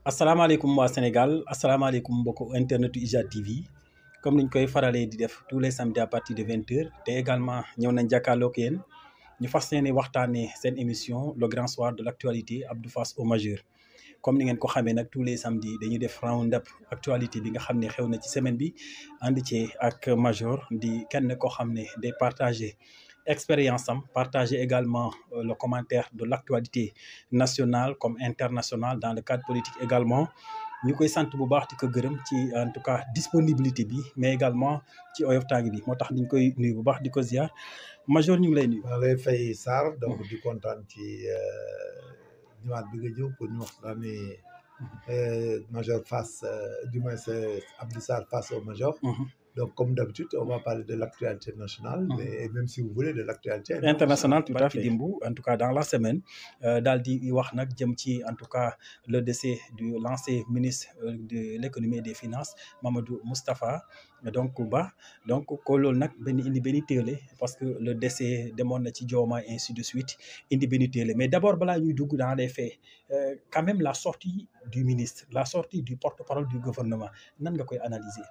asalaamaaleykum waa Sénégal asalaamaaleykum mbokku internetu IJAD TV comme niñ koy faralee di def tous les samedis à partir de 20h te également ñëw nañ jàkkaarloog yéen ñu fas yéene waxtaanee seen émission le grand soir de l' actualité Abdou Fass au majeur comme ni ngeen ko xamee nag tous les samedis dañuy def round up actualité bi nga xam ne xew na ci semaine bi ànd ci ak major di kenn koo xam ne day partager expérience am partager également le commentaire de l'actualité nationale comme internationale dans le cadre politique également ñu koy sant bu baax di ko gërëm ci en tout cas disponibilité bi mais également ci oyof tàng bi moo tax diñ koy nuyu bu baax di ko ziar major ñu ngi lay nuyu. maa lay fay Sarr donc di kontaan ci ñëwaat bi nga ñëw pour ñu waxtaanee major Fass du moins Abdou Sarr face au major. Donc, comme d'habitude, on va parler de l'actualité nationale, mais même si vous voulez, de l'actualité internationale, tout à fait. En tout cas, dans la semaine, Daldi Wahnak Djemti, en tout cas, le décès du l'ancien ministre de l'économie et des finances, Mamadou Moustapha, donc Kouba. Donc, Kolol Nak, Indi Benitele, parce que le décès de Mon Tidjoma et ainsi de suite, Indi Benitele. Mais d'abord, Bala Yudougou dans les faits, quand même la sortie du ministre, la sortie du porte-parole du gouvernement, nan nga koy analyser?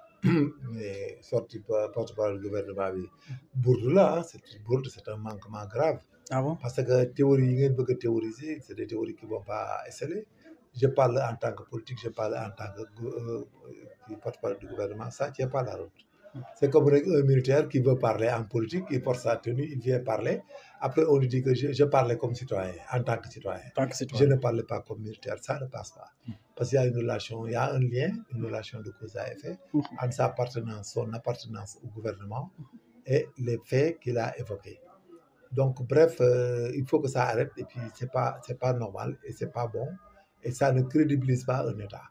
Mais sorti porte-parole du gouvernement bi bourde là, c'est une bourde, c'est un manquement grave. Ah bon? Parce que théorie yi ngeen bëgg a théoriser, c'est des théories qui vont pas exceller. Je parle en tant que politique, je parle en tant que porte-parole du gouvernement, ça tient pas la route. C'est comme un militaire qui veut parler en politique, il porte sa tenue, il vient parler. Après, on lui dit que je parlais comme citoyen, en tant que citoyen. Je ne parlais pas comme militaire, ça ne passe pas. Parce qu'il y a une relation, il y a un lien, une relation de cause à effet, entre sa appartenance, son appartenance au gouvernement et les faits qu'il a évoqués. Donc, bref, il faut que ça arrête et puis c'est pas normal et c'est pas bon et ça ne crédibilise pas un État.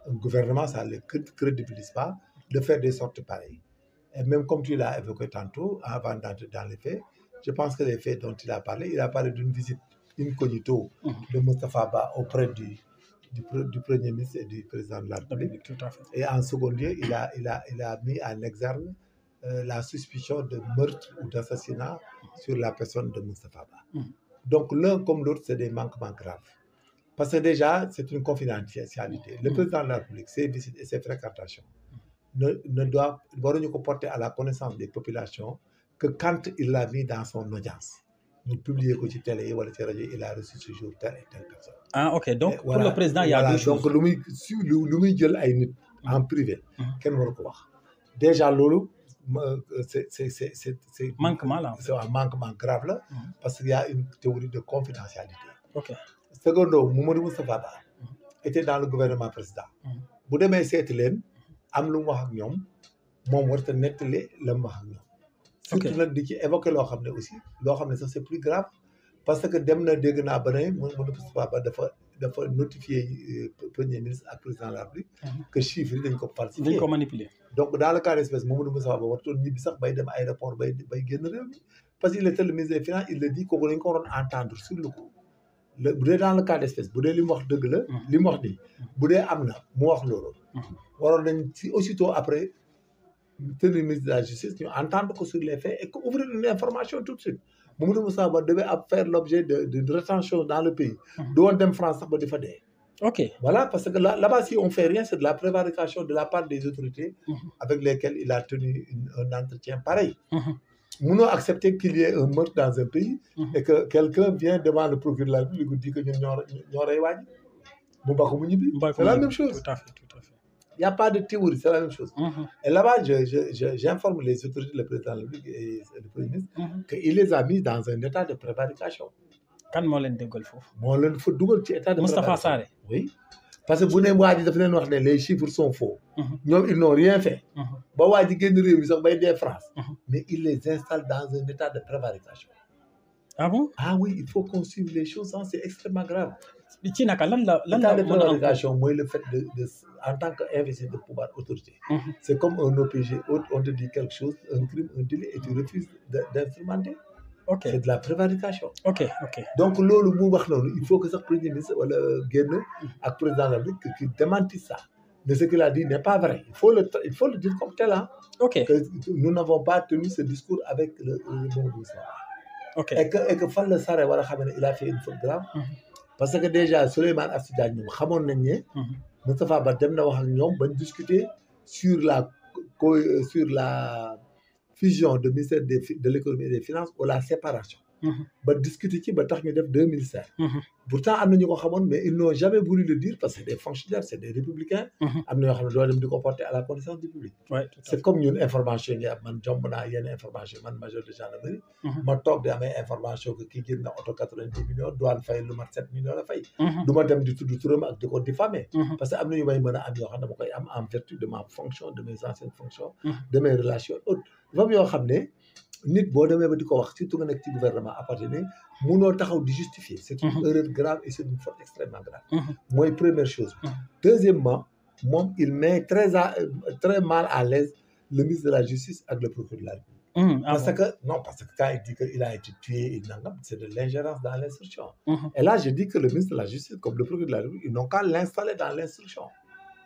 Un gouvernement, ça ne le crédibilise pas de faire des sorties pareilles. Et même comme tu l'as évoqué tantôt, avant d'entrer dans les faits, je pense que les faits dont il a parlé d'une visite incognito de Moustapha Ba auprès du Premier ministre et du Président de la République. Tout à fait. Et en second lieu, il a mis en exergue la suspicion de meurtre ou d'assassinat sur la personne de Moustapha Ba. Donc l'un comme l'autre, c'est des manquements graves. Parce que déjà, c'est une confidentialité. Le Président de la République, ses visites et ses fréquentations, ne doit porter à la connaissance des populations que quand il l'a mis dans son audience, nous publions que sur télé ou sur radio, il a reçu ce jour telle et telle personne. Ah ok, donc pour voilà, le président, il y a deux choses. Donc, lu muy jël ay nit en privé, kenn waru ko wax. Déjà loolu c'est manquement là. C'est un manquement grave là, parce qu'il y a une théorie de confidentialité. Ok. Secondo, Mamadou Moustapha Ba était dans le gouvernement président. Bu demee seeti leen am lu mu wax ak ñoom moom warut a nettali la mu wax ak ñoom. surtout nag di ci évoquer loo xam ne aussi loo xam ne sax c'est plus grave parce que dem na dégg naa ba ne Mamadou Moustapha Ba dafa notifier premier ministre ak président de la République que chiffres yi dañ ko falsifié. dañ ko manipuler. Donc dans le cas d'espèce Mamadou Moustapha Ba wartoon ñibbi sax bay dem aéroport bay génn réew mi parce qu'il était le ministre des finances il le dit kooku dañ ko waroon entendre sur le coup. bu dee dans le cas d'espèce bu dee li mu wax dëgg la li mu wax nii bu dee am na mu wax loolu waroon nañ ci aussitôt après tenir ministre de la justice ñu entendre ko sur les faits et que ouvrir une information tout de suite Mamadou Moustapha Ba devait faire l'objet de rétention dans le pays du woon dem France sax ba di fa dee. Ok. Voilà, parce que là-bas, si on fait rien, c'est de la prévarication de la part des autorités avec lesquelles il a tenu un entretien pareil. Nous n'avons accepté qu'il y ait un meurtre dans un pays et que quelqu'un vient devant le procureur de la République et dit que nous avons c'est la même chose. Tout à fait, tout à fait. Il n'y a pas de théorie, c'est la même chose. Et là-bas, j'informe les autorités, le président de la République et le Premier ministre, qu'il les a mis dans un état de prévarication. Kan moo leen déggal foofu. moo leen fa dugal ci état de Moustapha Sarré. Oui, parce que bu ne waa ji dafa leen wax ne les chiffres sont faux. ñoom ils n'ont rien fait. ba waa ji génn réew mi sax bay dee France. Mais il les installe dans un état de prévarication. Ah bon? Ah oui, il faut qu'on suive les choses, hein, c'est extrêmement grave. ci naka lan la L'état de prévarication mooy le fait de en tant qu'investi de pouvoir autorité. C'est comme un OPG, on te dit quelque chose, un crime, un délit et tu refuses d'instrumenter. Ok. C'est de la prévarication. Ok. Donc loolu mu wax noonu il faut que sax premier ministre wala génn ak président de la République qui démentisse ça. Mais ce qu'il a dit n'est pas vrai. Il faut le dire comme tel, hein. Ok. Que nous n'avons pas tenu ce discours avec le bon Moustapha. Ok. Et que fan la Sarré war a xam ne il a fait une faute grave. parce que déjà Souleymane Astou Diagne ñoom xamoon nañ ne Moustapha Ba dem na wax ak ñoom bañ discuter sur la fusion de ministère de l'économie et des finances ou la séparation ba discuter ci ba tax ñu def 2 ministères pourtant am na ñu ko xamoon mais ils n'ont jamais voulu le dire parce que c'est des fonctionnaires c'est des républicains am na yoo xam ne doo dem di ko porter à la connaissance du public c'est comme ñun information yi am man jomb naa yenn information man major de gendarmerie ma toog di amee information que kii jël na oto 90 millions douane fay lu mat 7 millions la fay du ma dem di tudd turam ak di ko diffamer parce que am na ñu may mën a am yoo xam ne dama koy am en vertu de ma fonction de mes anciennes fonctions de mes relations autres dafa yoo xam ne nit boo demee ba di ko wax surtout nga nekk ci gouvernement appartenir munoo taxaw di justifier c'est une erreur grave et c'est une faute extrêmement grave mooy première chose deuxièmement moom il met très mal à l'aise le ministre de la justice ak le procureur de la République parce que quand il dit qu'il a été tué c'est de l'ingérence dans l'instruction et là je dis que le ministre de la justice comme le procureur de la République ils n'ont qu'à l'installer dans l'instruction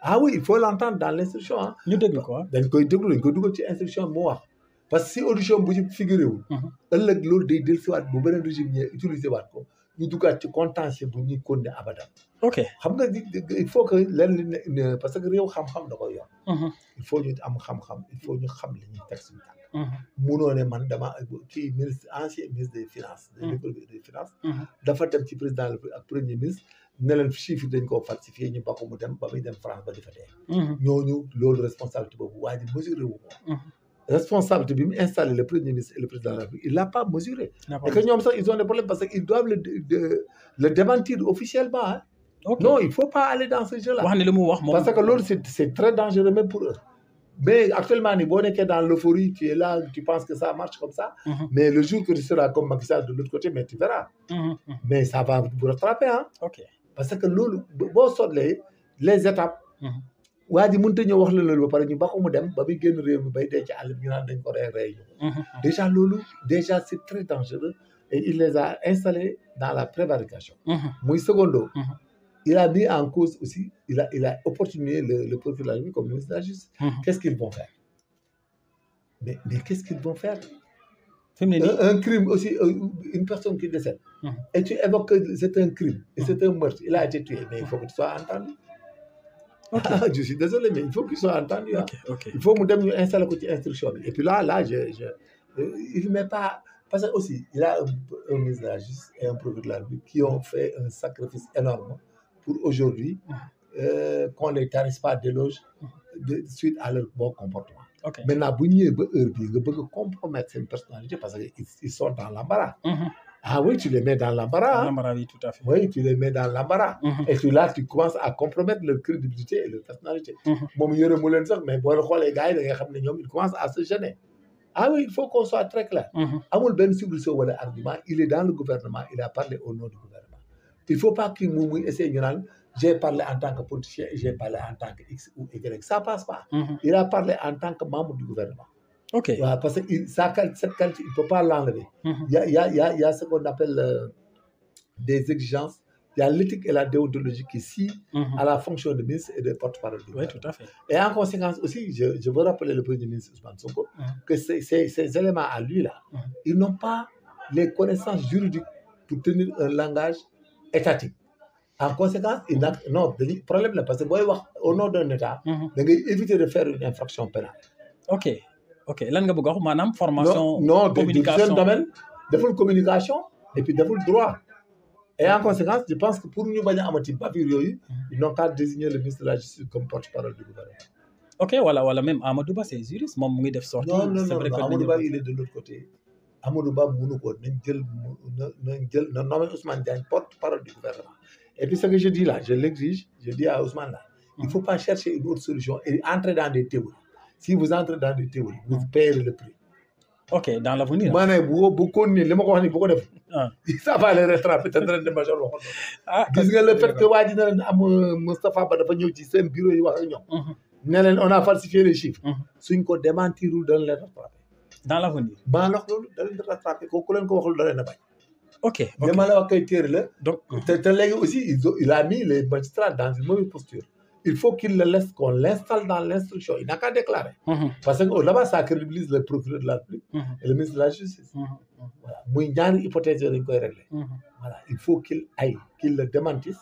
ah oui il faut l'entendre dans l'instruction ah ñu déglu quoi dañ koy dugal ci instruction mu wax parce que si audition bu ci figuré wul ëllëg loolu day dellusiwaat bu beneen régime ñëwee utiliser waat ko ñu duggaat ci contentieux bu ñuy continuer abadan ok xam nga il faut que leen parce que réew xam-xam da koy yor il faut ñu am xam-xam il faut ñu xam li ñuy teg suñu tànk munoo ne man dama kii ministre ancien ministre des finances de l'économie et des finances dafa dem ci président ak premier ministre ne leen chiffre dañ koo falsifié ñu bakko mu dem ba muy dem France ba di fa dee ñooñu loolu responsabilité boobu waa ji mesuré wu ko responsabilité bi mu installé le premier ministre et le président de la République il l'a pas mesuré et que ñoom sax ils ont des problèmes parce que ils doivent le démentir officiellement hein. Non il faut pas aller dans ce jeu là wax ne li mu wax moom parce que loolu c'est très dangereux même pour eux mais actuellement ni boo nekkee dans l'euphorie tu es là tu penses que ça marche comme ça mais le jour que tu seras comme Macky Sall de l'autre côté mais tu verras mais ça va vous rattraper hein parce que loolu boo sotlee les étapes waa ji mënut a ñëw wax la loolu ba pare ñu ba ko mu dem ba muy génn réew mi bay dee ci àll bi ñu naan dañ ko rey ñu déjà loolu déjà c'est très dangereux et il les a installés dans la prévarication muy secondo il a mis en cause aussi il a opportuné le procureur de la République comme ministre de la Justice qu'est-ce qu'ils vont faire mais qu'est-ce qu'ils vont faire un crime aussi une personne qui décède et tu évoques que c'est un crime et c'est un meurtre il a été tué mais il faut que tu sois entendu je suis désolé mais il faut qu'il soit entendu il faut mu dem ñu installer ko ci instruction bi et puis là il met pas parce que aussi il a un ministre de la Justice et un procureur de la République qui ont fait un sacrifice énorme pour aujourd'hui qu'on les tarisse pas d'éloge suite à leur bon comportement maintenant bu ñëwee ba heure bii nga bëgg a compromettre seen personnalité parce que ils sont dans l'embarras ah oui tu les mets dans l'embarras oui tout à fait oui tu les mets dans l'embarras et puis là tu commences à compromettre leur crédibilité et leur personnalité moom yore mu leen sax mais boo xoolee gars yi da nga xam ne ñoom ils commencent à se gêner ah oui il faut qu'on soit très clair amul benn solution wala argument il est dans le gouvernement il a parlé au nom du gouvernement il faut pas que muy essayer ñu naan j'ai parlé en tant que politicien et j'ai parlé en tant que X ou Y ça passe pas il a parlé en tant que membre du gouvernement Ouais, parce que cette qualité, il ne peut pas l'enlever. Il y a ce qu'on appelle des exigences. Il y a l'éthique et la déontologie qui scient à la fonction de ministre et de porte-parole du gouvernement. Tout à fait. Et en conséquence aussi, je veux rappeler le premier ministre Ousmane Sonko que ces éléments à lui là, ils n'ont pas les connaissances juridiques pour tenir un langage étatique. En conséquence, non, le problème là, parce que au nom d'un État, da ngay éviter de faire une infraction pénale. Ok lan nga bëgg a wax maanaam formation. communication non domaine deful communication et puis deful droit et en conséquence je pense que pour ñu bañ a amati bavure yooyu ils n'ont qu'à désigner le ministre de la Justice comme porte-parole du gouvernement. wala même Amadou Ba c'est juriste moom mu ngi def sortie. non Amadou Ba il est de l'autre côté Amadou Ba mënu ko nañ jël na nommer Ousmane Diagne porte-parole du gouvernement et puis ce que je dis là je l'exige je dis à Ousmane là il faut pas chercher une autre solution et entrer dans des théories. Si vous entrez dans des théories, vous payez le prix. Dans l'avenir. bu continuer li ma ko wax ni bu ko def. ça va les rattraper te dara dem major waxoon gis nga le fait que waa ji na leen am Moustapha Ba dafa ñëw ci seen bureau yi wax ak ñoom. ne leen on a falsifié les chiffres. suñ ko démentirul dana leen rattraper. Dans l'avenir. maa la wax loolu da leen di rattraper ku leen ko waxul da leen a bañ. mais ma la wax kay téere la. donc te léegi aussi il a mis les magistrats dans une mauvaise posture. il faut qu'il le laisse, qu'on l'installe dans l'instruction. Il n'a qu'à déclarer. Parce que là-bas, ça crédibilise le procureur de la République et le ministre de la Justice. Voilà. Muy ñaari hypothèse yooyu dañ koy régler. Voilà. Il faut qu'il aille, qu'il le démentisse.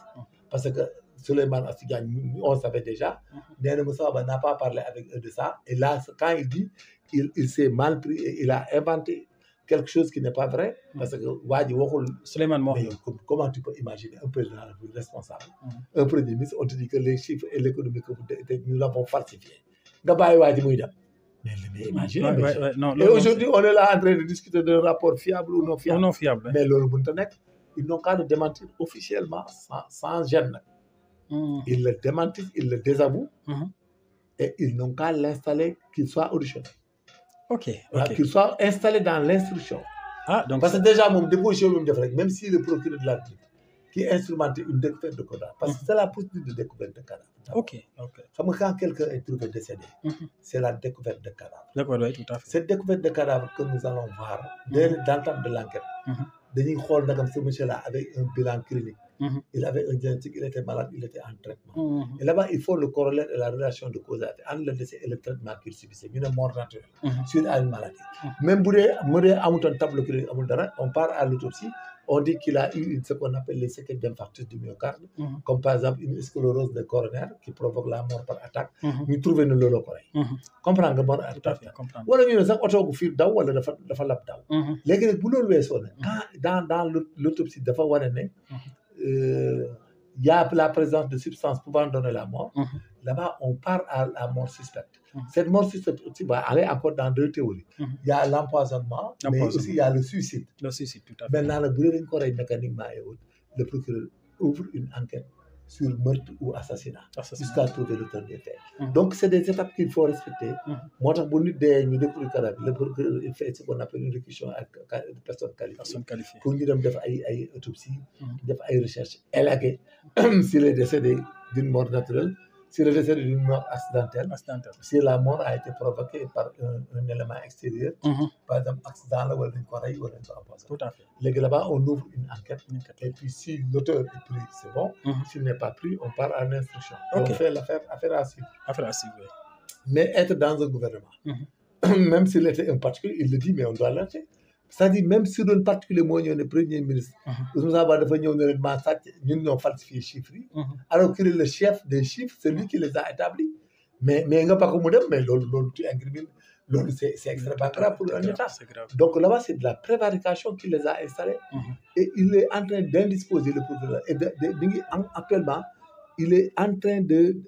Parce que Souleymane Astou Diagne, on savait déjà. Néna Moussa Ba n'a pas parlé avec eux de ça. Et là, quand il dit, il s'est mal pris et il a inventé quelque chose qui n'est pas vrai. Parce que Wadi Wokul, Souleymane Mo. Comment tu peux imaginer un président responsable, un premier ministre, on te dit que les chiffres et l'économie que nous l'avons falsifiés. Mais imaginez. Et aujourd'hui, on est là en train de discuter d'un rapport fiable ou non fiable. Non fiable. Mais ils n'ont qu'à le démentir officiellement, sans gêne. Ils le démentissent, ils le désavouent et ils n'ont qu'à l'installer, qu'il soit auditionné. Voilà, qu'il soit installé dans l'instruction. Donc parce que déjà, mon déposition, même si le procureur de la République qui instrumente une découverte de cadavre, parce que c'est la procédure de découverte de cadavre. Quand quelqu'un est trouvé décédé, c'est la découverte de cadavre. Oui, tout à fait. Cette découverte de cadavre que nous allons voir dès l'entame de l'enquête, ce monsieur-là avec un bilan clinique. Il avait un diagnostic, il était malade, il était en traitement. Et là-bas, il faut le corollaire et la relation de cause à effet entre le décès et le traitement qu'il subissait. Une mort naturelle suite à une maladie. Même si un tableau clinique, on part à l'autopsie, on dit qu'il a eu ce qu'on appelle les séquelles d'infarctus du myocarde, comme par exemple une sclérose de coronaire qui provoque la mort par attaque. Nous trouvons le lolocoreil. Comprends nga mort attaque. Wala ñu sax auto gu fi daw wala dafa lab daw. Légui nak bu lolu wesso dans l'autopsie dafa wone né il y a la présence de substances pouvant donner la mort. Là-bas, on part à la mort suspecte. Cette mort suspecte va aller encore dans deux théories. Il y a l'empoisonnement, mais aussi il y a le suicide. Le suicide, tout à fait. Maintenant, mécaniquement, le procureur ouvre une enquête sur meurtre ou assassinat jusqu'à trouver l'auteur des faits. Donc, c'est des étapes qu'il faut respecter. Moi, quand le procureur il fait ce qu'on appelle une réquisition à personnes qualifiées. Pour nous faire une autopsie, une recherche élaguée sur les décédés d'une mort naturelle, si le décès d'une mort accidentelle, si la mort a été provoquée par un élément extérieur, par exemple accident ou une correille ou une empoisonnement. Tout à fait. Là-bas, on ouvre une enquête. Et puis, si l'auteur est pris, c'est bon. S'il n'est pas pris, on part à l'instruction. On fait affaire à suivre. Affaire à suivre, oui. Mais être dans un gouvernement, même s'il était un particulier, il le dit, mais on doit l'acheter. C'est-à-dire, même si un particulier, moi, le premier ministre, nous avons falsifié les chiffres, alors qu'il est le chef des chiffres, c'est lui qui les a établis. Mais il n'y a pas comme mais tu incrimines, c'est extrêmement grave pour un État. Donc là-bas, c'est de la prévarication qui les a installés. Et il est en train d'indisposer le procureur. Et actuellement, il est en train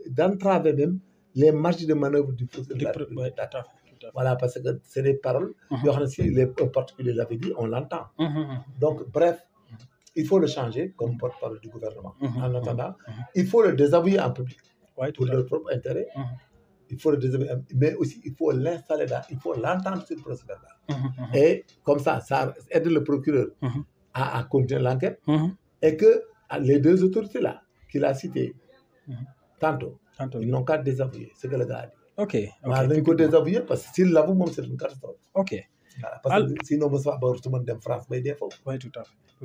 d'entraver même les marges de manœuvre du procureur. Voilà, parce que c'est des paroles. Si les particuliers l'avaient dit, on l'entend. Donc, bref, il faut le changer comme porte-parole du gouvernement. En attendant, il faut le désavouer en public pour leur propre intérêt. Il faut le désavouer, mais aussi il faut l'installer là, il faut l'entendre sur le procès-verbal. Et comme ça aide le procureur à continuer l'enquête et que les deux autorités là qu'il a citées tantôt, ils n'ont qu'à désavouer ce que le gars a dit. Dañ ko désavouer parce que s'il l'avoue, c'est une catastrophe. Parce que sinon, on va pas France. Oui, tout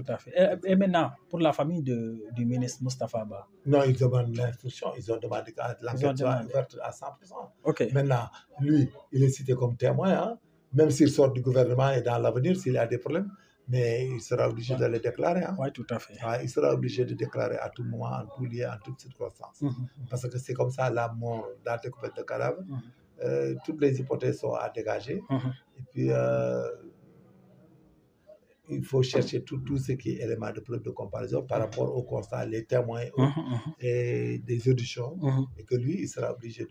à fait. Et maintenant, pour la famille du ministre Moustapha Ba. Non, ils demandent l'instruction. Ils ont demandé que l'enquête soit ouverte à 100%. Maintenant, lui, il est cité comme témoin. Même s'il sort du gouvernement et dans l'avenir, s'il a des problèmes, mais il sera obligé de le déclarer. Oui, tout à fait. Il sera obligé de déclarer à tout moment, en tout lieu, en toutes circonstances. Parce que c'est comme ça, la mort dans la découverte de cadavre. Toutes les hypothèses sont à dégager. Et puis, il faut chercher tout ce qui est élément de preuve de comparaison par rapport au constat, les témoins et des auditions. Et que lui, il sera obligé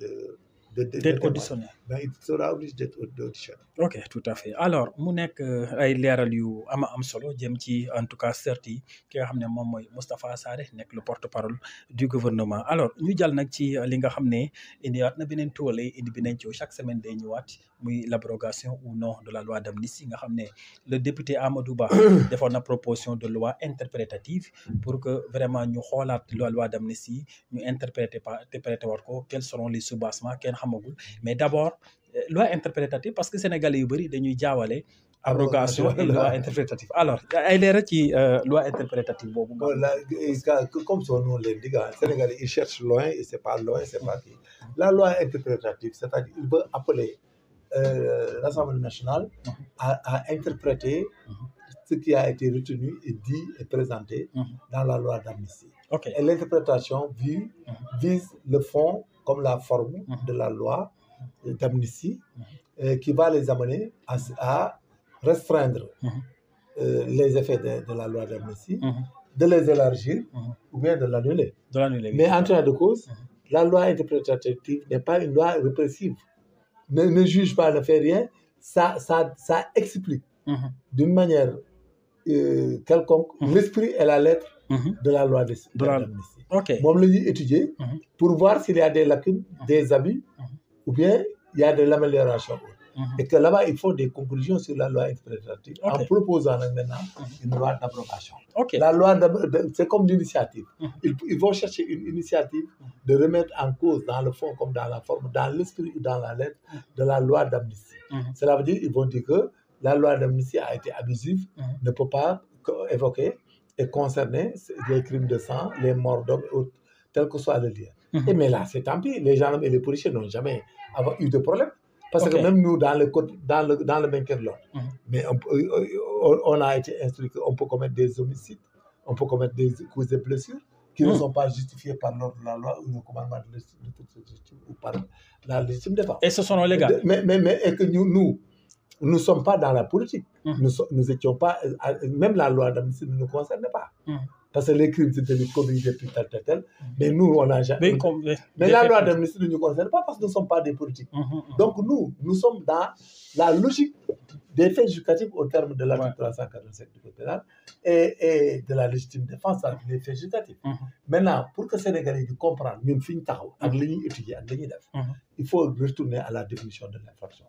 d'être auditionné. Il sera obligé d'être auditionné. Ok, tout à fait. Alors, mu nekk ay leeral yu am solo jëm ci en tout cas certes ki nga xam ne moom mooy Moustapha Sarré nekk le porte-parole du gouvernement. Alors ñu jàll nag ci li nga xam ne indiwaat na beneen toole indi bi nañ ci chaque semaine day ñëwaat muy l'abrogation ou non de la loi d'amnistie nga xam ne le député Amadou Ba defoon na proposition de loi interprétative pour que vraiment ñu xoolaat la loi d'amnistie ñu interpréter war ko quels seront les soubassements kenn xamagul mais d'abord loi interprétative parce que sénégalais yu bëri dañuy jaawale abrogation et loi interprétative alors ay leeral ci loi interprétative boobu. Voilà, comme son nom l'indique, Sénégal, il cherche loin et c'est pas loin, c'est pas qui. La loi interprétative, c'est-à-dire il veut appeler l'Assemblée nationale à interpréter ce qui a été retenu et dit et présenté dans la loi d'amnistie. Ok. Et l'interprétation vise le fond comme la forme de la loi d'amnistie qui va les amener à restreindre les effets de la loi d'amnistie, de les élargir ou bien de l'annuler. Mais en train de cause, la loi interprétative n'est pas une loi répressive. Ne juge pas, ne fait rien. Ça explique d'une manière quelconque l'esprit et la lettre de la loi d'amnistie. Bon, on l'a étudié pour voir s'il y a des lacunes, des abus ou bien il y a de l'amélioration. Et que là-bas, ils font des conclusions sur la loi interprétative en proposant maintenant une loi d'abrogation. La loi, c'est comme l'initiative. Ils vont chercher une initiative de remettre en cause, dans le fond comme dans la forme, dans l'esprit ou dans la lettre de la loi d'amnistie. Cela veut dire qu'ils vont dire que la loi d'amnistie a été abusive, ne peut pas évoquer et concerner les crimes de sang, les morts d'hommes et autres, tel que soit le lien. Et mais là, c'est tant pis, les gendarmes et les policiers n'ont jamais eu de problème. Parce que même nous, dans le maintien de l'ordre, mais on a été instruit qu'on peut commettre des homicides, on peut commettre des causes de blessures qui ne sont pas justifiées par l'ordre de la loi ou le commandement de justice ou par la légitime défense. Et ce sont légaux. Mais et que nous ne sommes pas dans la politique. Nous étions pas, même la loi d'amnistie ne nous concerne pas. Parce que les crimes c'était commis depuis tel. Mais nous, on n'a jamais. Mais la loi d'amnistie ne nous concerne pas parce que nous ne sommes pas des politiques. Donc nous sommes dans la logique des faits justificatifs au terme de l'article 347 du Code pénal et de la légitime défense avec les faits justificatifs. Maintenant, pour que les Sénégalais comprennent, il faut retourner à la définition de l'infraction.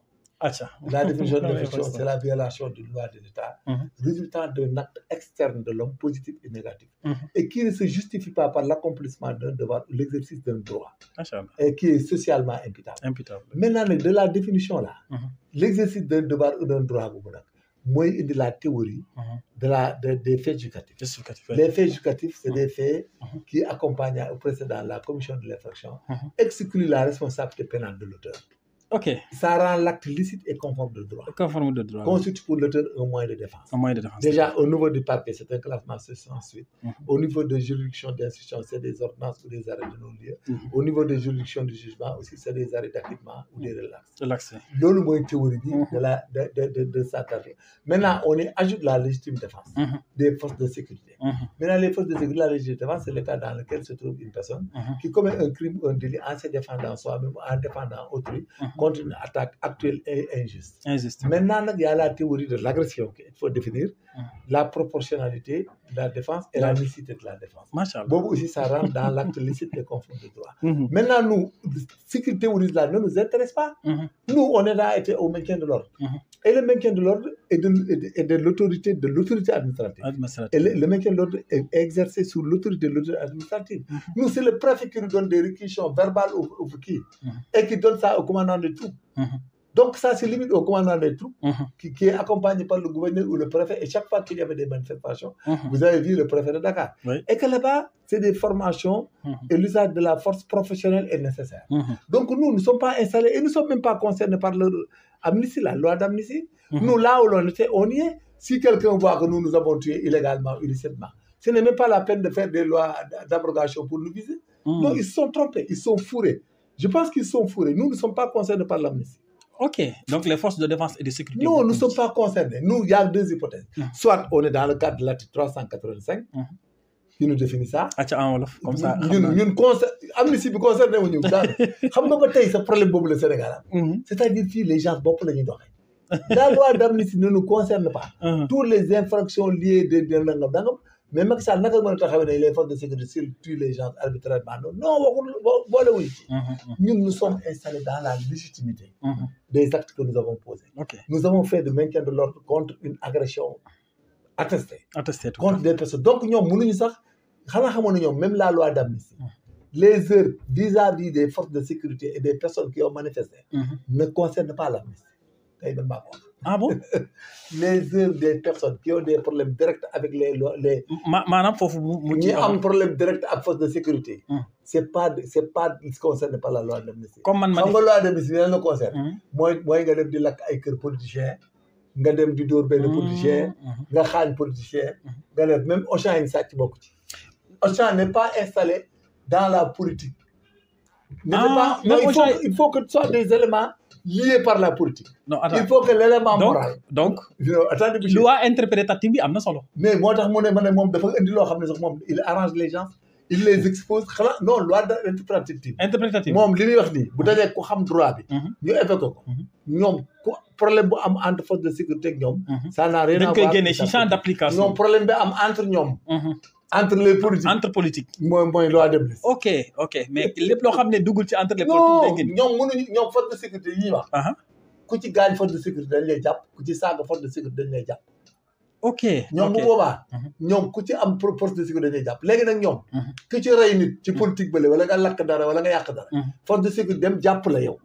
La définition de l'infraction, c'est la violation d'une loi de l'État, résultant d'un acte externe de l'homme, positif et négatif, et qui ne se justifie pas par l'accomplissement d'un devoir ou l'exercice d'un droit, et qui est socialement imputable. Maintenant, de la définition là, l'exercice d'un devoir ou d'un droit, moi, de la théorie des faits justificatifs. Les faits justificatifs, c'est des faits qui accompagnent au précédent la commission de l'infraction, excluent la responsabilité pénale de l'auteur. Ça rend l'acte licite et conforme de droit. Constitue pour l'auteur un moyen de défense. Déjà, au niveau du parquet, c'est un classement sans suite. Au niveau de juridiction d'instruction, c'est des ordonnances ou des arrêts de non-lieu. Au niveau de juridiction du jugement aussi, c'est des arrêts d'acquittement ou des relax. Dans le moyen théorique de sa carrière. Maintenant, on ajoute la légitime défense des forces de sécurité. Maintenant, les forces de sécurité, la légitime défense, c'est le cas dans lequel se trouve une personne qui commet un crime ou un délit en se défendant soi-même, en défendant autrui, contre une attaque actuelle et injuste. Maintenant, il y a la théorie de l'agression qu'il faut définir, la proportionnalité de la défense et la licité de la défense. Bon, aussi, ça rentre dans l'acte licite et conforme de droit. Maintenant, nous, ce qui théorise là ne nous intéresse pas. Nous, on est là au maintien de l'ordre. Et le maintien de l'ordre est de l'autorité administrative. Et le maintien de l'ordre est exercé sous l'autorité de l'autorité administrative. Nous, c'est le préfet qui nous donne des réquisitions verbales et qui donne ça au commandant de troupes. Donc ça se limite au commandant des troupes qui est accompagné par le gouverneur ou le préfet. Et chaque fois qu'il y avait des manifestations, vous avez vu le préfet de Dakar. Et que là-bas, c'est des formations et l'usage de la force professionnelle est nécessaire. Donc nous ne sommes pas installés et nous ne sommes même pas concernés par la loi d'amnistie. Nous, là où l'on était, on y est. Si quelqu'un voit que nous avons tué illégalement ou illécitement, ce n'est même pas la peine de faire des lois d'abrogation pour nous viser. Non, ils se sont trompés, ils sont fourrés. Je pense qu'ils sont fourrés. Nous ne sommes pas concernés par l'amnistie. Donc les forces de défense et de sécurité. Non, nous ne sommes pas concernés. Nous, il y a deux hypothèses. Soit on est dans le cadre de l'article 385, qui nous définit ça. Comme ça. Amnistie bi concerné wu ñu daal xam nga ba tey sa problème boobu le Sénégal c'est-à-dire que les gens bopp la ñuy doxee. La loi d'amnistie ne nous concerne pas. Toutes les infractions liées de nangam. Mais Macky Sall naka mën a taxawee ne les forces de sécurité s'ils tuent les gens arbitrairement non waxul boolewuñ ci. Ñun nous sommes installés dans la légitimité des actes que nous avons posés. Nous avons fait de maintien de l'ordre contre une agression attestée. Contre des personnes. Donc ñoom mënuñu sax xanaa xamoon na ñoom même la loi d'amnistie les heures vis-à-vis des forces de sécurité et des personnes qui ont manifesté ne concernent pas l'amnistie. Tey dem maa ko wax. ah bon les heures des personnes qui ont des problèmes directs avec les maanaam foofu mu ñi am problème direct ak force de sécurité. Hmm. c'est pas concerné par la loi d'amnistie. comme man xam nga loi d'amnistie bi la concerne. mooy nga dem di lakk ay kër politicien nga dem di dóor benn politicien nga xaañ politicien nga def même Auchan yi sàcc bokk ci. Auchan n'est pas installé dans la politique. Ah, non, il faut que ce soit des éléments liés par la politique. non attends Il faut que l'élément moral. donc attendez, loi interprétative bi am na solo. mais moo tax mu ne ma ne moom dafa indi loo xam ne sax moom il arrange les gens il les expose xanaa non loi interprétative moom li muy wax nii bu dajee ku xam droit bi. ñu évoqué ko. ñoom ku problème bu am entre force de sécurité ak ñoom. ça n'a rien à voir dañ koy génne ci champ d'application. ñoom problème bi am entre ñoom. entre les politiques entre politique. mooy loi d'amnistie. ok mais lépp loo xam ne duggul ci entre les politiques. day génn ñoom mënuñu ñoom force de sécurité yi ñuy wax. ku ci gaañ force de sécurité dañ lay jàpp ku ci saaga force de sécurité dañ lay jàpp. ok ñoom bu boobaa. ñoom ku ci am force de sécurité dañ lay jàpp léegi nag ñoom. ku ci rey nit ci politique bële wala nga lakk dara wala nga yàq dara. force de sécurité dem jàpp la yow.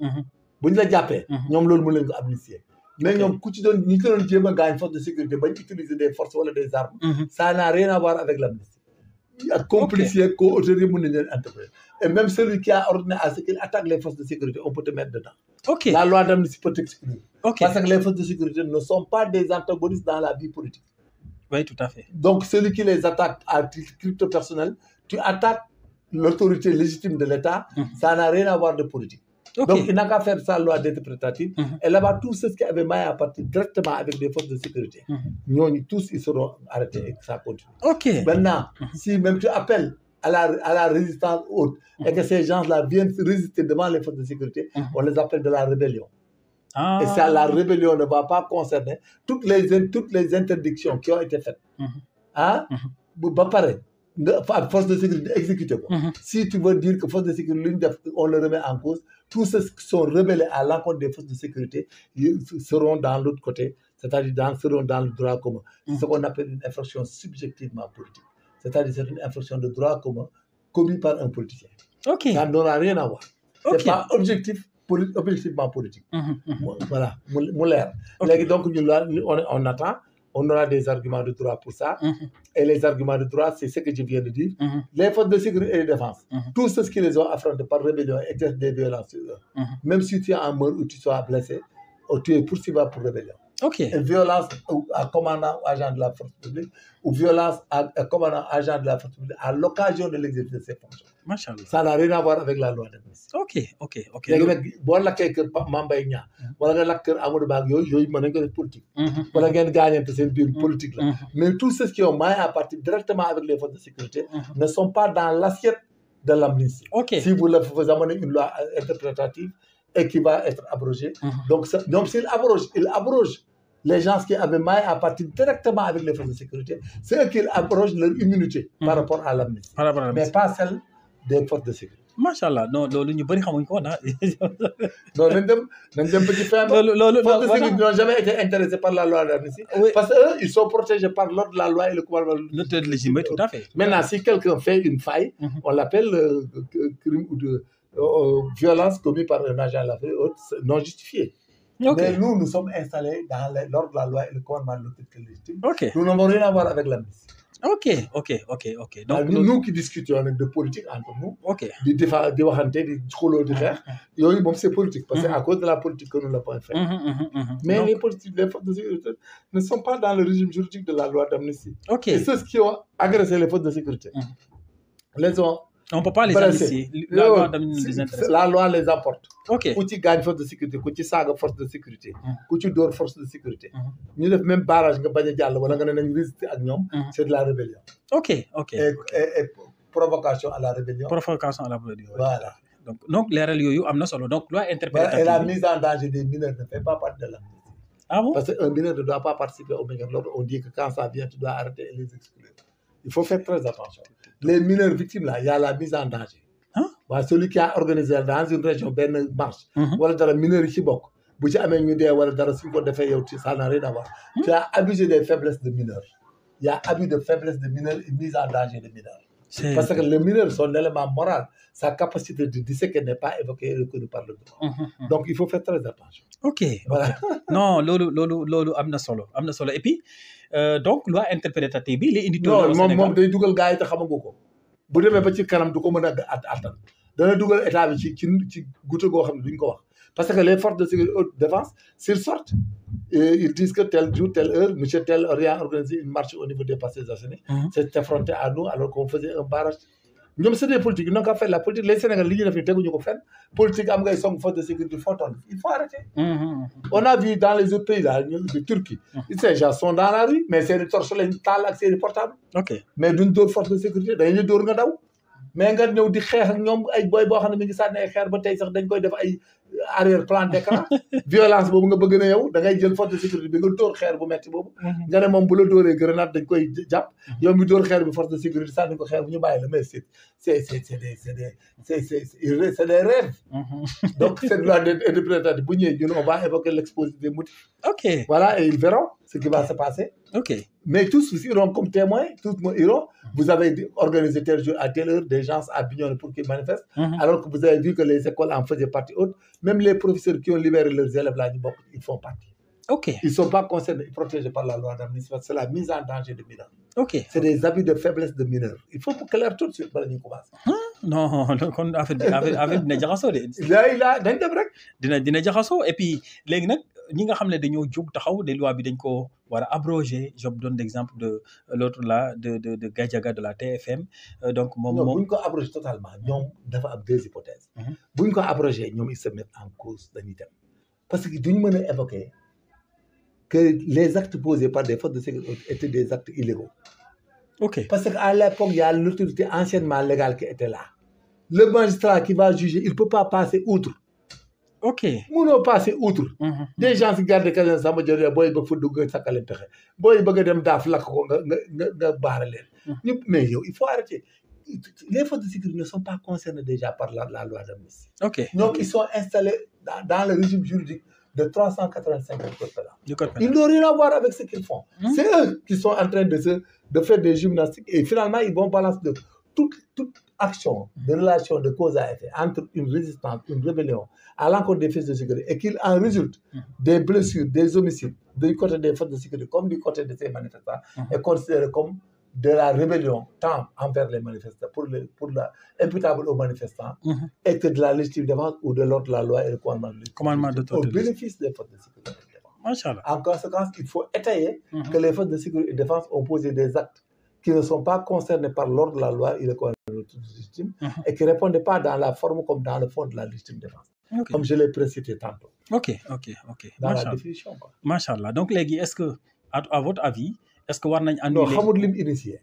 bu ñu la jàppee. ñoom loolu mën leen ko amnistier. mais ñoom ku ci doon ñi ko doon jéem a gaañ force de sécurité bañ utiliser des forces wala des armes. ça n'a rien à voir avec l'amnistie. ak complice yeeg co-auteur yi mën nañu leen interpréter et même celui qui a ordonné à ce qu'il attaque les forces de sécurité on peut te mettre dedans. ok la loi d'amnistie peut t'exclure. ok parce que les forces de sécurité ne sont pas des antagonistes dans la vie politique. oui tout à fait. donc celui qui les attaque à titre crypto personnel tu attaques l'autorité légitime de l'État. Ça n'a rien à voir de politique. Okay. Donc, il n'a qu'à faire sa loi d'interprétative. Et là-bas, tous ceux qui avaient maille à partir directement avec des forces de sécurité, tous, ils seront arrêtés et que ça continue. Ok. Maintenant, si même tu appelles à la résistance haute et que ces gens-là viennent résister devant les forces de sécurité, on les appelle de la rébellion. Ah. Et ça, la rébellion ne va pas concerner toutes les interdictions qui ont été faites. Hein? Pareil. Force de sécurité exécuter quoi. Si tu veux dire que force de sécurité on le remet en cause, tous ceux qui sont rebellés à l'encontre des forces de sécurité seront dans l'autre côté, c'est-à-dire seront dans le droit commun. C'est ce qu'on appelle une infraction subjectivement politique. C'est-à-dire c'est une infraction de droit commun commis par un politicien. Okay. Ça n'aura rien à voir. Okay. C'est pas objectivement politique. Voilà, okay. Donc on attend. On aura des arguments de droit pour ça. Et les arguments de droit, c'est ce que je viens de dire. Les forces de sécurité et de défense, tous ceux qui les ont affrontés par rébellion exercent des violences sur eux. Même si tu es en mort ou tu sois blessé, ou tu es poursuivable pour rébellion. Et violence à commandant ou agent de la force publique, ou violence à commandant agent de la force publique à l'occasion de l'exercice de ses fonctions. Ça n'a rien à voir avec la loi d'amnistie. Ok. léegi nag boo lakkee kër Mame Mbaye Niang wala nga lakk kër Amadou Ba yooyu mën nañu ko def politique. wala ngeen gaañante seen biir politique la. mais tous ceux qui ont maille à partir directement avec les forces de sécurité ne sont pas dans l'assiette de l'amnistie. Si vous amenez une loi interprétative et qui va être abrogée. Donc s'il abroge les gens qui avaient maille à partir directement avec les forces de sécurité, c'est eux qui abrogent leur immunité par rapport à l'amnistie. Mais pas celle des forces de sécurité. Machallah non loolu ñu bëri xamuñ ko na. non nañ dem ba ci fin. loolu forces de sécurité n'ont jamais été intéressés par la loi d'amnistie. Parce que eux ils sont protégés par l'ordre de la loi et le commandement. L'autorité légitime, tout à fait. Maintenant si quelqu'un fait une faille, on l'appelle crime ou de violence commis par un agent de la non justifié. Mais nous sommes installés dans l'ordre de la loi et le commandement de l'autorité légitime. Nous n'avons rien à voir avec l'amnistie. Donc nous qui discutons de politique entre nous. di waxante di xuloo di xeex. yooyu moom c'est politique. parce que à cause de la politique que nous l'avons fait. Mais les forces de sécurité ne sont pas dans le régime juridique de la loi d'amnistie. Et ceux qui ont agressé les forces de sécurité. Les ont. On ne peut pas les amnistier. La loi les apporte. Ku ci gaañ force de sécurité ku ci saaga force de sécurité. ku ci dóor force de sécurité. ñu def même barrage nga bañ a jàll wala nga ne nañ résister ak ñoom. C'est de la rébellion. Et provocation à la rébellion. Voilà. Donc leeral yooyu am na solo donc loi interprétative. Et la mise en danger des mineurs ne fait pas partie de l'amnistie. Ah bon? Parce qu'un mineur ne doit pas participer au mineur. On dit que quand ça vient, tu dois arrêter et les exclure. Il faut faire très attention. Les mineurs victimes là, il y a la mise en danger. Celui qui a organisé dans une région benn marche. wala dara mineurs yi ci bokk. bu ci amee ñu dee wala dara suñ ko defee yow ça n'a rien à voir. Tu as abusé des faiblesses de mineurs. Il y a abus de faiblesse de mineurs et mise en danger de mineurs. Parce que le mineur, son élément moral, sa capacité de disséquer n'est pas évoquée et reconnue par le droit. Donc, il faut faire très attention. Ok. Voilà. Non, loolu am na solo et puis donc loi interprétative bi li indi. non moom day dugal gars yi te xamagu ko bu demee ba ci kanam du ko mën a attan dana dugal état bi ci goutte goo xam ne duñ ko wax parce que les forces de sécurité de défense s'ils sortent ils disent que tel jour telle heure monsieur tel a organisé une marche au niveau des Parcelles Assainies. C'est affronté à nous alors qu'on faisait un barrage. ñoom c'est des politiques ils n'ont qu'à faire la politique les Sénégalais li ñuy def ni teguñu ko fenn politique am ngay song force de sécurité foo toll il faut arrêter. On a vu dans les autres pays là de Turquie. Ces gens sont dans la rue mais seeni torche lañ taal ak seeni portable. Mais duñ dóor force de sécurité dañuy dóor nga daw. mais nga ñëw di xeex ak ñoom ay boy boo xam ne mi ngi sànni ay xeer ba tey sax dañ koy def ay arrière plan d'écran violence boobu nga bëgg na yow da ngay jël force de sécurité bi nga dóor xeer bu metti boobu nga ne moom bu la dóoree grenade dañ koy jàpp yow mi dóor xeer bi force de sécurité sànni ko xeer bu ñu bàyyi la mais c'est des rêves. Donc cette loi interprétative bu ñëwee ñun on va évoquer l'exposé des motifs. Voilà et ils verront ce qui va se passer. Mais tous iront comme témoins, tous iront. Vous avez organisé tel jour à telle heure des gens à Bignona pour qu'ils manifestent, alors que vous avez vu que les écoles en faisaient partie haute. Même les professeurs qui ont libéré leurs élèves là, ils font partie. Ils ne sont pas concernés, protégés par la loi d'amnistie. C'est la mise en danger de mineurs. C'est des abus de faiblesse de mineurs. Il faut clair tout de suite. Non, kon affaire dina jaxasoo de. dañ dem rek. dina jaxasoo et puis léegi nag ñi nga xam ne dañoo jóg taxaw de loi bi dañ ko war a abroger. Je donne l'exemple de l'autre là de Gadiaga de la TFM. Donc moom non bu ñu ko abroger totalement ñoom dafa am deux hypothèses. bu ñu ko abroger ñoom ils se mettent en cause dañuy dem parce que duñ mën a évoquer que les actes posés par des forces de sécurité étaient des actes illégaux. Parce qu'à l'époque, il y a l'autorité anciennement légale qui était là. Le magistrat qui va juger, il ne peut pas passer outre. Mënoo passer outre. Des gens qui gardent quelqu'un sama jël booy bëgg fa dugg sakale pexe booy bëgg a dem daaf lakk ko nga baare leen. Mais yow il faut arrêter. Les forces de sécurité ne sont pas concernées déjà par la loi d'amnistie. Donc ils sont installés dans le régime juridique de 385 du code pénal. Ils n'ont rien à voir avec ce qu'ils font. C'est eux qui sont en train de faire des gymnastiques et finalement ils vont balancer de toute action de relation de cause à effet entre une résistance, une rébellion à l'encontre des forces de sécurité et qu'il en résulte des blessures, des homicides du côté des forces de sécurité comme du côté de ces manifestants est considéré comme de la rébellion tant envers les manifestants pour la imputable aux manifestants et que de la légitime défense ou de l'ordre de la loi et le commandement de au bénéfice des forces de sécurité et de défense. En conséquence, il faut étayer que les forces de sécurité et de défense ont posé des actes qui ne sont pas concernés par l'ordre de la loi et le commandement légitime et qui ne répondent pas dans la forme comme dans le fond de la légitime défense. Comme je l'ai précisé tantôt. Dans la définition. Machallah. Donc, léegi, est-ce que, à votre avis, est-ce que war nañ annuler? Non, xamul lim initié.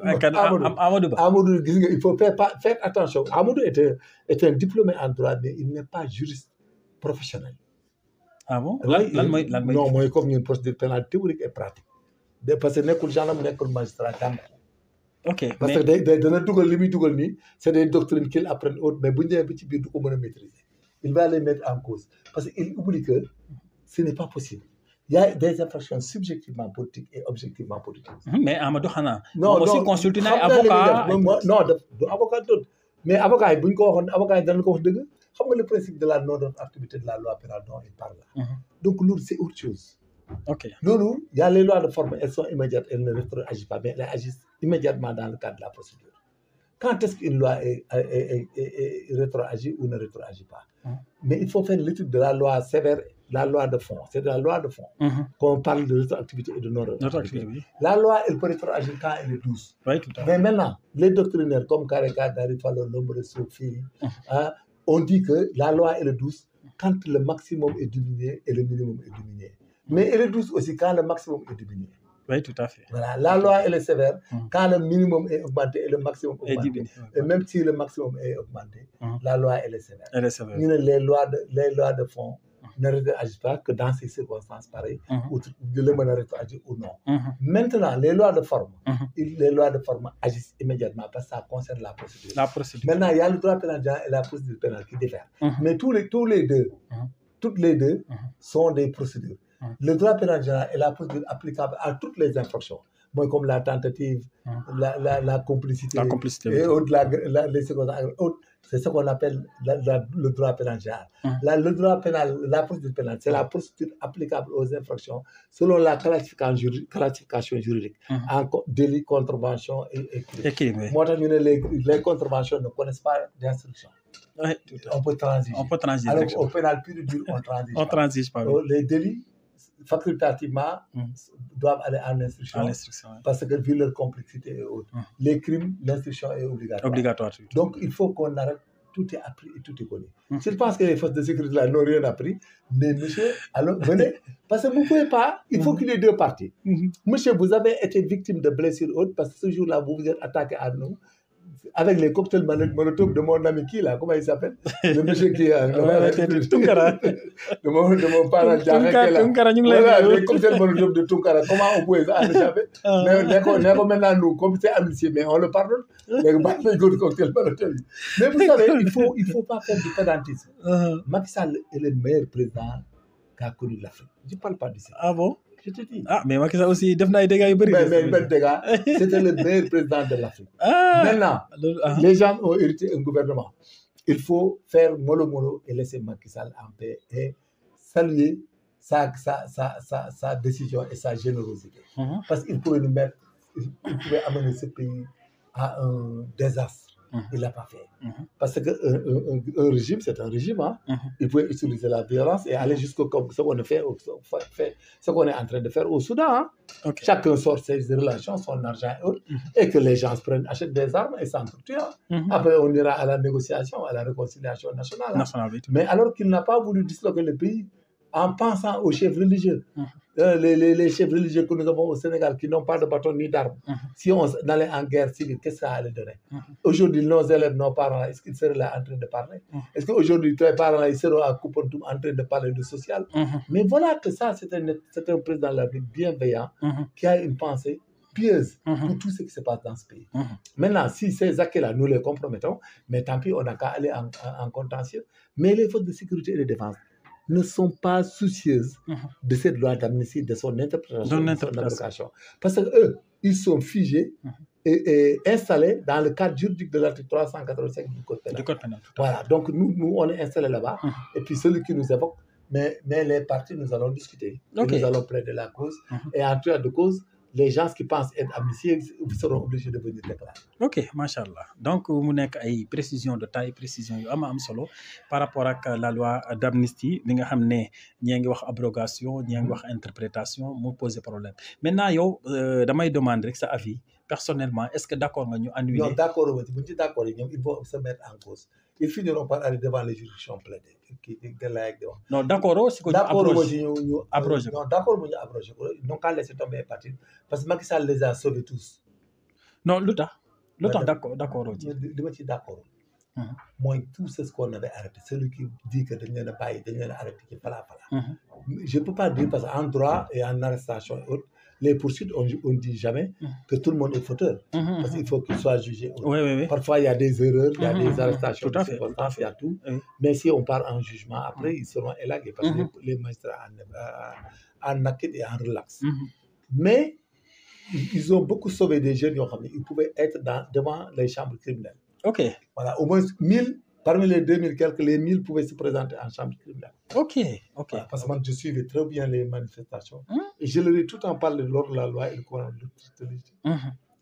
Amadou Ba. Amadou, il faut faire attention. Amadou est un diplômé en droit, mais il n'est pas juriste professionnel. Ah bon? Non, moi, comme une procédure pénale théorique et pratique. Parce que nekkul gendarme nekkul magistrat jàng. Parce que dana dugal li muy dugal nii c'est des doctrines qu'ils apprennent autres mais bu ñu demee ba ci biir du ko mën a maîtriser. Il va les mettre en cause parce qu'il oublie que ce n'est pas possible. Il y a des infractions subjectivement politiques et objectivement politiques. Mais Amadou xanaa. non aussi consulté na avocat. Non du avocat d'autre mais avocat yi bu ñu ko waxoon avocat yi danañ ko wax dëgg xam nga le principe de la non-activité de la loi pénale dont il parle là. Donc loolu c'est autre chose. Loolu il y a les lois de forme elles sont immédiates elles ne rétroagissent pas mais elles agissent immédiatement dans le cadre de la procédure. Quand est-ce qu'une loi est rétroagit ou ne rétroagit pas? Mais il faut faire l'étude de la loi sévère, la loi de fond. C'est de la loi de fond qu'on parle de rétroactivité et de non-rétroactivité. La loi, elle peut rétroagir quand elle est douce. Mais maintenant, les doctrinaires comme Kareka, Darifalo, Lombre, Sophie, on dit que la loi elle est douce quand le maximum est diminué et le minimum est diminué. Mais elle est douce aussi quand le maximum est diminué. Oui, tout à fait. Voilà, la loi elle est sévère quand le minimum est augmenté et le maximum est augmenté. Et même si le maximum est augmenté, la loi elle est sévère. Les lois de fond ne réagissent pas que dans ces circonstances pareilles, où le mën a réagir ou non. Maintenant, les lois de forme agissent immédiatement parce que ça concerne la procédure. Maintenant, il y a le droit pénal et la procédure pénale qui diffèrent. Mais toutes les deux sont des procédures. Le droit pénal général est la procédure applicable à toutes les infractions. moi, comme la tentative, la complicité, La complicité, et au-delà, les secondaires, c'est ce qu'on appelle le droit pénal général. Le droit pénal, la procédure pénale, c'est la procédure applicable aux infractions selon la classification juridique en délit, contravention et crime. oui. Moi, les contraventions ne connaissent pas d'instruction. Ouais, on peut transiger. On peut transiger. Alors, au pénal pur et dur, on transige. On transige pas. Oui. Les délits, facultativement, doivent aller en instruction. Parce que vu leur complexité et autres. Les crimes, l'instruction est obligatoire. Donc, il faut qu'on arrête. Tout est appris et tout est connu. Je pense que les forces de sécurité là n'ont rien appris. Mais monsieur, alors venez. Parce que vous ne pouvez pas, il faut qu'il y ait deux parties. Monsieur, vous avez été victime de blessures hautes parce que ce jour-là, vous vous êtes attaqué à nous. Avec les cocktails Molotov de mon ami qui là, comment il s'appelle? Le monsieur qui a. Tunkara. De mon parent Tunkara, les cocktails Molotov de Tunkara, comment on pouvait en échapper? Mais maintenant, nous, comme c'est amitié, mais on le pardonne. Mais cocktail Molotov. Mais vous savez, il faut pas faire du pédantisme. Macky Sall est le meilleur président qu'a connu l'Afrique. Je ne parle pas d'ici. Ah bon? Je te dis. Ah, mais Macky Sall aussi, il a des dégâts. Mais dégâts, c'était le meilleur président de l'Afrique. Maintenant, les gens ont hérité un gouvernement. Il faut faire mollo et laisser Macky Sall en paix et saluer sa décision et sa générosité. Parce qu'il pouvait nous mettre, il pouvait amener ce pays à un désastre. Il ne l'a pas fait. Parce qu'un régime, c'est un régime. Il pouvait utiliser la violence et aller jusqu'au ce qu'on ce qu'on est en train de faire au Soudan. Chacun sort ses relations, son argent et autres, et que les gens achètent des armes et s'entretuent. Après, on ira à la négociation, à la réconciliation nationale. Mais alors qu'il n'a pas voulu disloquer le pays en pensant aux chefs religieux. Les chefs religieux que nous avons au Sénégal qui n'ont pas de bâton ni d'armes. Si on allait en guerre civile, qu'est-ce que ça allait donner? Aujourd'hui, nos élèves, nos parents, est-ce qu'ils seraient là en train de parler? Est-ce qu'aujourd'hui, tes parents, ils seront à Koupentoum en train de parler de social? Mais voilà que ça, c'est un président de la République bienveillant qui a une pensée pieuse pour tout ce qui se passe dans ce pays. Maintenant, si ces acquis-là, nous les compromettons, mais tant pis, on n'a qu'à aller en contentieux. Mais les forces de sécurité et de défense ne sont pas soucieuses de cette loi d'amnistie, de son interprétation, de son application. Parce qu'eux, ils sont figés et installés dans le cadre juridique de l'article 385 du Code pénal. Voilà, donc nous, on est installés là-bas. Et puis celui qui nous évoque, mais les partis, nous allons discuter. Et nous allons plaider la cause. Et en tout cas de cause, les gens qui pensent être amnistiés seront obligés de venir déclarer. Ok, machallah. Donc, mu nekk ay précision de taille, précision yu am solo par rapport ak la loi d'amnistie bi nga xam ne ñii ngi wax abrogation ñii ngi wax interprétation mu poser problème. Maintenant yow damay demander rek sa avis personnellement, est-ce que d'accord nga ñu annuler? Non, d'accord, d'accord, ils vont se mettre en cause. Ils finiront par aller devant les juridictions plaidées. Non, d'accord, c'est que nous abrogé. Non, d'accord, nous abrogé. Ils n'ont qu'à laisser tomber les partis. Parce que Macky Sall les a sauvés tous. Non, l'autre, d'accord. Je suis d'accord. Moi, tout ce qu'on avait arrêté, celui qui dit que nous n'avons pas arrêté, je ne peux pas dire parce qu'en droit et en arrestation et autres, les poursuites, on ne dit jamais que tout le monde est fauteur. Parce qu'il faut qu'il soit jugé. Oui. Parfois, il y a des erreurs, il y a des arrestations, il y a tout. Mais si on part en jugement, après, ils seront élagués parce que les magistrats en acquittent et en relaxent. Mais ils ont beaucoup sauvé des jeunes. Ils pouvaient être devant les chambres criminelles. Ok. Voilà, au moins 1000. Parmi les 2000 quelques, les 1000 pouvaient se présenter en chambre criminelle. Ok. Voilà, parce que moi, je suivais très bien les manifestations. Et je leur ai tout en parlé lors de la loi et le commandement de l'État.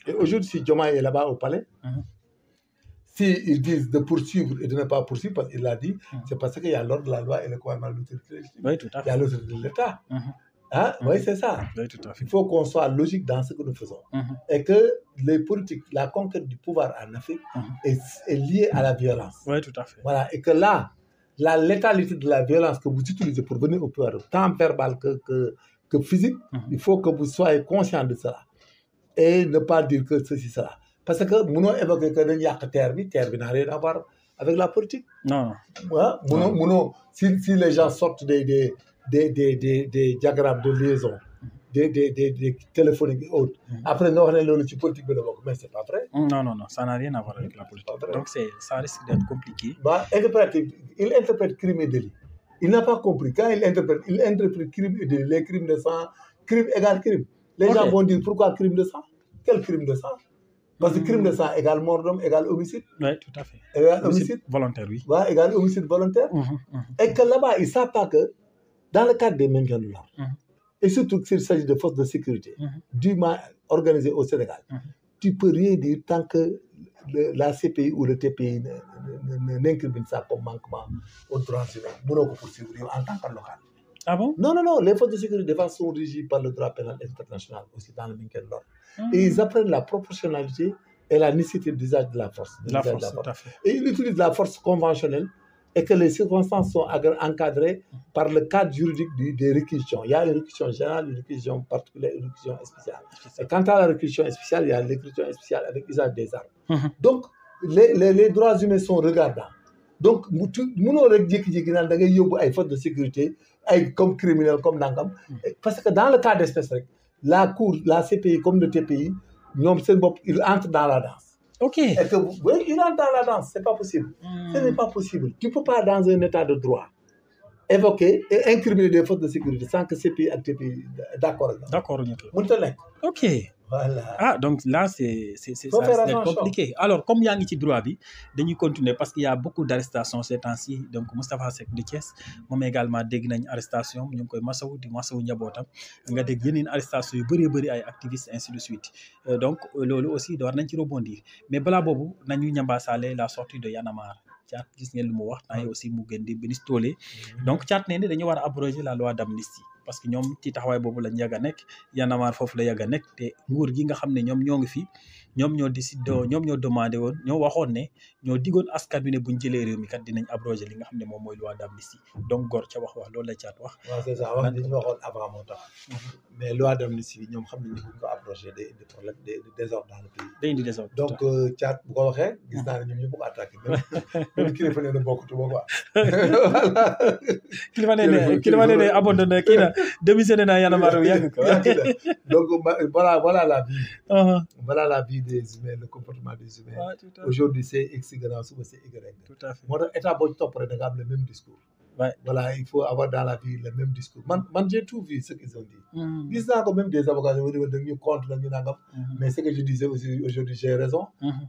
Et aujourd'hui, si Diomaye est là-bas au palais, s'ils disent de poursuivre et de ne pas poursuivre, parce qu'il l'a dit, c'est parce qu'il y a l'ordre de la loi et le commandement de l'autorité. Oui, tout à fait. Il y a l'autorité de l'État. Oui, c'est ça. Oui, tout à fait. Il faut qu'on soit logique dans ce que nous faisons. Et que les politiques, la conquête du pouvoir en Afrique est liée à la violence. Oui, tout à fait. Voilà. Et que là, la létalité de la violence que vous utilisez pour venir au pouvoir, tant verbal que physique, il faut que vous soyez conscient de cela. Et ne pas dire que ceci, cela. Parce que nous avons évoqué que nous avons terre n'a rien à voir avec la politique. Non. Si les gens sortent des diagrammes de liaison, des téléphoniques et autres. Après, nous avons le politique, mais ce n'est pas vrai. Non, ça n'a rien à voir avec la politique. Donc, ça risque d'être compliqué. Il interprète crime et délit. Il n'a pas compris. Quand il interprète crime et délit, les crimes de sang, crime égale crime. Les gens vont dire pourquoi crime de sang? Quel crime de sang? Parce que crime de sang égale mort d'homme égale homicide. Oui, tout à fait. Égale homicide volontaire, oui. Ouais, égale homicide volontaire. Et que là-bas, ils ne savent pas que dans le cadre des maintien de l'ordre, et surtout s'il s'agit de forces de sécurité, dûment organisées au Sénégal, tu ne peux rien dire tant que la CPI ou le TPI n'incrimine ça comme manquement aux droits humains. Nous ne pouvons pas poursuivre en tant que local. Ah bon? Non, non, non. Les forces de sécurité de défense sont régies par le droit pénal international aussi dans le maintien de l'ordre. Et ils apprennent la proportionnalité et la nécessité d'usage de la force. La force, tout à fait. Et ils utilisent la force conventionnelle et que les circonstances sont encadrées par le cadre juridique des réquisitions. Il y a une réquisition générale, une réquisition particulière, une réquisition spéciale. Et quant à la réquisition spéciale, il y a une réquisition spéciale avec usage des armes. Donc, les droits humains sont regardants. Donc, nous n'aurons pas des forces de sécurité comme criminels, comme nangam. Parce que dans le cas d'espèce, la Cour, la CPI comme le TPI, ils entrent dans la danse. Ok. Et que, oui, ils entrent dans la danse, c'est pas possible. Ce n'est pas possible. Tu ne peux pas, dans un état de droit, évoquer et incriminer des forces de sécurité sans que CPI et TPI d'accord. D'accord. Ok. Voilà. Ah, donc là, c'est compliqué. Alors, comme il y a un petit droit, nous continuer parce qu'il y a beaucoup d'arrestations ces temps-ci. Donc, Moustapha Seck de Thiès, moi également, dégg nañ arrestation, ñu koy masawu njabootam nga dégg yeneen arrestation yu bëri ay activistes ainsi de suite. Donc, loolu aussi war nañ ci rebondir. Mais balaa boobu nañu ñambaasaale la sortie de Y'en a marre. Thiat gis ngeen lu mu wax temps aussi mu gën di bénistoolé. Donc, Thiat nee dañu war a abroger la loi d'amnistie. Parce que ñoom ci taxawaay boobu lañ yàgg a nekk Y'en a marre foofu la yàgg a nekk te nguur gi nga xam ne ñoom ñoo ngi fi ñoom ñoo décidé ñoom ñoo demandé woon ñoo waxoon ne ñoo diggoon askan wi ne buñ jëlee réew mi kat dinañ abroger li nga xam ne moom mooy loi d'amnistie donc góor ca wax loolu la Thiat wax. waaw c'est ça wax li ñu waxoon avant moo tax. mais loi d'amnistie bi ñoom xam nañ ne buñ ko abrogé day indi problème day désordre dans le pays. day indi désordre donc Thiat bu ko waxee gis naa ne ñoom ñëpp ko attaqué même kilifa nee na bokkatu ba quoi. kilifa nee na abandonné kii na démissionné na Y'en a marre yàgg ko. donc voilà la vie. Voilà la vie des humains, le comportement des humains. Aujourd'hui, c'est X, suba c'est Y. Tout à fait. Moi, l'État boo ci topp rek da nga am le même discours. Ouais. Voilà, il faut avoir dans la vie le même discours. Man, j'ai tout vu ce qu'ils ont dit. Gis naa ko même des avocats ñu contre la ñu nangam. Mais ce que je disais aussi aujourd'hui, j'ai raison.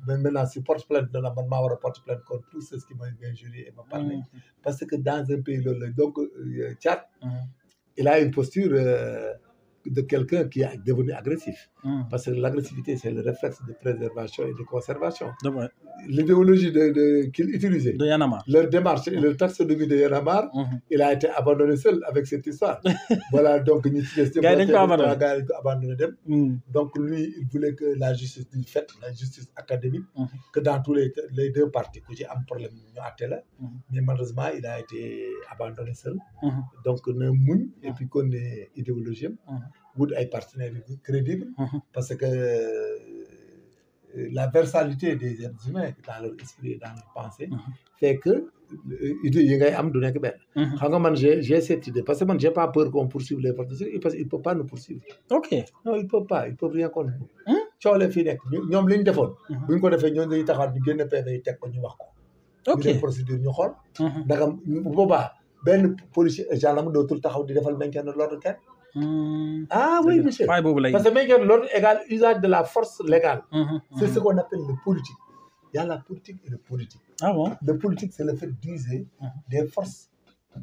Mais maintenant, si porte plainte man maa war a porte plainte contre tous ceux qui m'ont injurié et m'ont parlé. Parce que dans un pays loolu donc Thiat, il a une posture de quelqu'un qui est devenu agressif. Parce que l'agressivité, c'est le réflexe de préservation et de conservation. L'idéologie qu'il utilisait, de Y'en a marre. Leur démarche et le taxonomie de Y'en a marre, il a été abandonné seul avec cette histoire. Voilà, donc, donc lui, il voulait que la justice du fait, la justice académique, que dans tous les deux parties, que j'ai un problème, mais malheureusement, il a été abandonné seul. Donc, on a mouille et puis qu'on est idéologie. Wut ay partenaires crédibles parce que la versalité des êtres humains dans leur esprit et dans leur pensée fait que idée yi ngay am du nekk benn. Xam nga man j'ai cette idée parce que man j'ai pas peur qu'on poursuive les forces de sécurité parce qu'il peut pas nous poursuivre. Ok. Non, il peut pas, il peut rien contre nous. Coole fii nekk ñoom li ñu defoon. Bu ñu ko defee ñoom dañuy taxaw ñu génn PV yi teg ko ñu wax ko. Ok. ñu def procédure ñu xool. ndax bu boobaa benn policier gendarme dootul taxaw di defal maintien de l'ordre kenn. Ah oui, monsieur. Parce que maintien de l'ordre égale usage de la force légale. C'est ce qu'on appelle le politique. Il y a la politique et le politique. Ah bon? Le politique, c'est le fait d'user des forces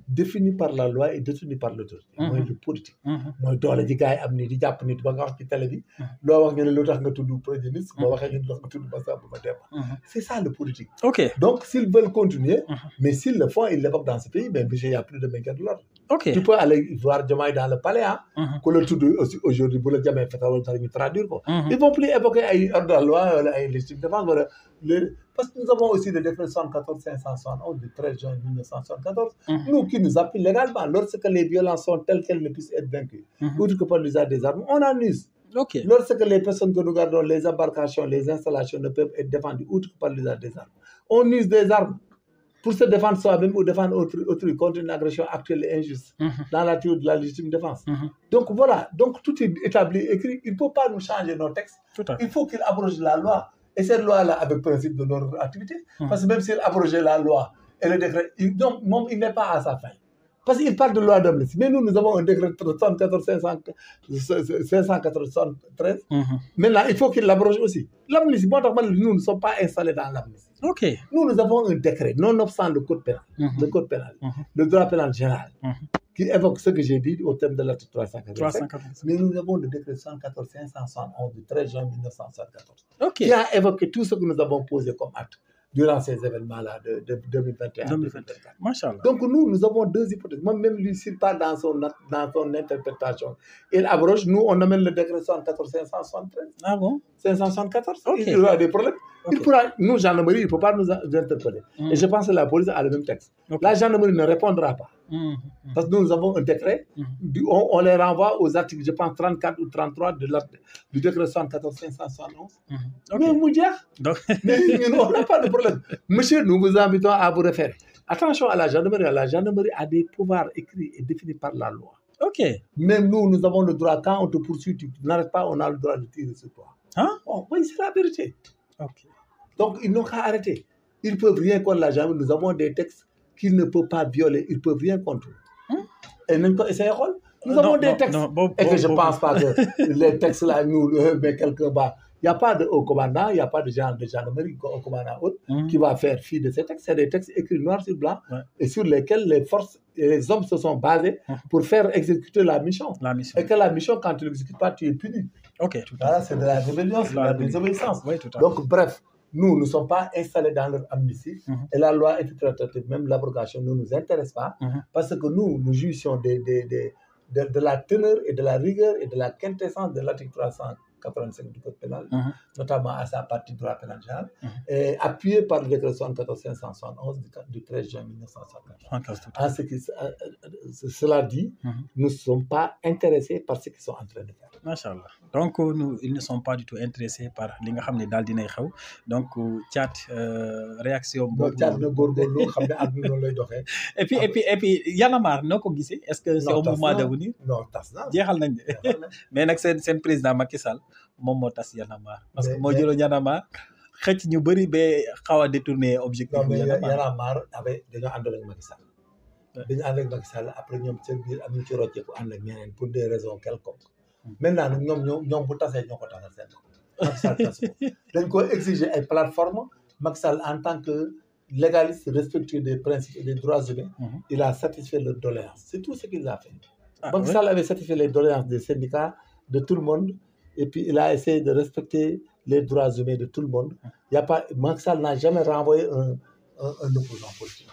définies par la loi et détenues par l'autorité. Mooy le politique. Mooy doole ji gars yi am ni di jàpp nit ba nga wax ci télé bi. Loo wax ñu ne lu tax nga tudd premier ministre. Boo waxee ñu ne lu tax nga tudd Massamba Mademba. C'est ça le politique. Ok. Donc s'ils veulent continuer, mais s'ils le font, ils l'évoquent dans ce pays, mais il n'y a plus de maintien de l'ordre. Ok. Tu peux aller voir Diomaye dans le palais, que le tout aujourd'hui, pour le Diomaye fait traduire. Ils ne vont plus évoquer un ordre de la loi, un légitime défense. Parce que nous avons aussi le décret 74-571 du 13 juin 1974, nous qui nous appuient légalement lorsque les violences sont telles qu'elles ne puissent être vaincues, outre que par l'usage des armes, on en use. Okay. Lorsque les personnes que nous gardons, les embarcations, les installations ne peuvent être défendues outre que par l'usage des armes, on use des armes pour se défendre soi-même ou défendre autrui contre une agression actuelle et injuste dans la théorie de la légitime défense. Donc voilà, donc tout est établi, écrit. Il ne peut pas nous changer nos textes. Il faut qu'il abroge la loi. Et cette loi-là avec le principe de notre activité. Parce que même s'il abrogeait la loi et le décret, il n'est pas à sa fin. Parce qu'il parle de loi d'amnistie. Mais nous avons un décret 74 593. Maintenant, il faut qu'il l'abroge aussi. L'amnistie, nous ne sommes pas installés dans l'amnistie. Ok. Nous avons un décret, nonobstant le code pénal, le droit pénal général, qui évoque ce que j'ai dit au terme de l'article 385. Mais nous avons le décret 74 571 du 13 juin 1974, qui a évoqué tout ce que nous avons posé comme acte durant ces événements-là de 2021-2024. Donc nous avons deux hypothèses. Moi-même, lui, s'il parle dans son interprétation, il abroge, nous, on amène le décret 74 573. Ah bon? 574. Il y aura des problèmes. Il pourra, nous, gendarmerie, il ne peut pas nous interpeller. Et je pense que la police a le même texte. La gendarmerie ne répondra pas. Parce que nous avons un décret, on les renvoie aux articles, je pense, 34 ou 33 du décret 74 571. Mais on n'a pas de problème. Monsieur, nous vous invitons à vous référer. Attention à la gendarmerie. La gendarmerie a des pouvoirs écrits et définis par la loi. Même nous avons le droit, quand on te poursuit, tu n'arrêtes pas, on a le droit de tirer sur toi. Oui, c'est la vérité. Donc, ils n'ont qu'à arrêter. Ils ne peuvent rien contre la gendarmerie. Nous avons des textes qu'ils ne peuvent pas violer. Ils ne peuvent rien contre eux. Et nous avons des textes. Et que je ne pense pas que les textes-là, mais quelqu'un va... Il n'y a pas de haut commandant, il n'y a pas de gendarmerie, haut commandant autre, qui va faire fi de ces textes. C'est des textes écrits noir sur blanc et sur lesquels les forces et les hommes se sont basés pour faire exécuter la mission. Et que la mission, quand tu ne l'exécutes pas, tu es puni. Voilà, c'est de la rébellion, c'est de la désobéissance. Donc, bref, nous ne sommes pas installés dans leur amnistie et la loi interprétative, même l'abrogation, ne nous intéresse pas parce que nous jouissions de la teneur et de la rigueur et de la quintessence de l'article 385 du code pénal, notamment à sa partie droit pénal général, et appuyé par le décret 74 571 du 13 juin 1974. Cela dit, nous ne sommes pas intéressés par ce qu'ils sont en train de faire. Machallah. Donc, ils ne sont pas du tout intéressés par li nga xam ne daal dinay xew. Donc, Thiat, réaction boobu. Thiat de góorgóorlu xam ne àdduna noonu lay doxee. Et puis Y'en a marre noo ko gisee. Est-ce que c'est un mouvement d'avenir? Non, tas na. jeexal nañ de. Mais nag seen président Macky Sall moom moo tas Y'en a marre. Parce que moo jëloon Y'en a marre xëcc ñu bëri ba xaw a détourner objectif. Non, mais Y'en a marre dañoo àndoon ak Macky Sall. dañu ànd ak Macky Sall après ñoom seen biir am ñu ci rocceeku ànd ak ñeneen pour des raisons quelconques. Maintenant nag ñoom bu tasee ñoo ko tasal seen bopp. Macky Sall tas ko dañ ko exiger ay plateformes. Macky Sall en tant que légaliste respectueux des principes et des droits humains, il a satisfait leurs doléances. C'est tout ce qu'il a fait. Macky Sall avait satisfait les doléances des syndicats, de tout le monde, et puis il a essayé de respecter les droits humains de tout le monde. Macky Sall n'a jamais renvoyé un opposant politique.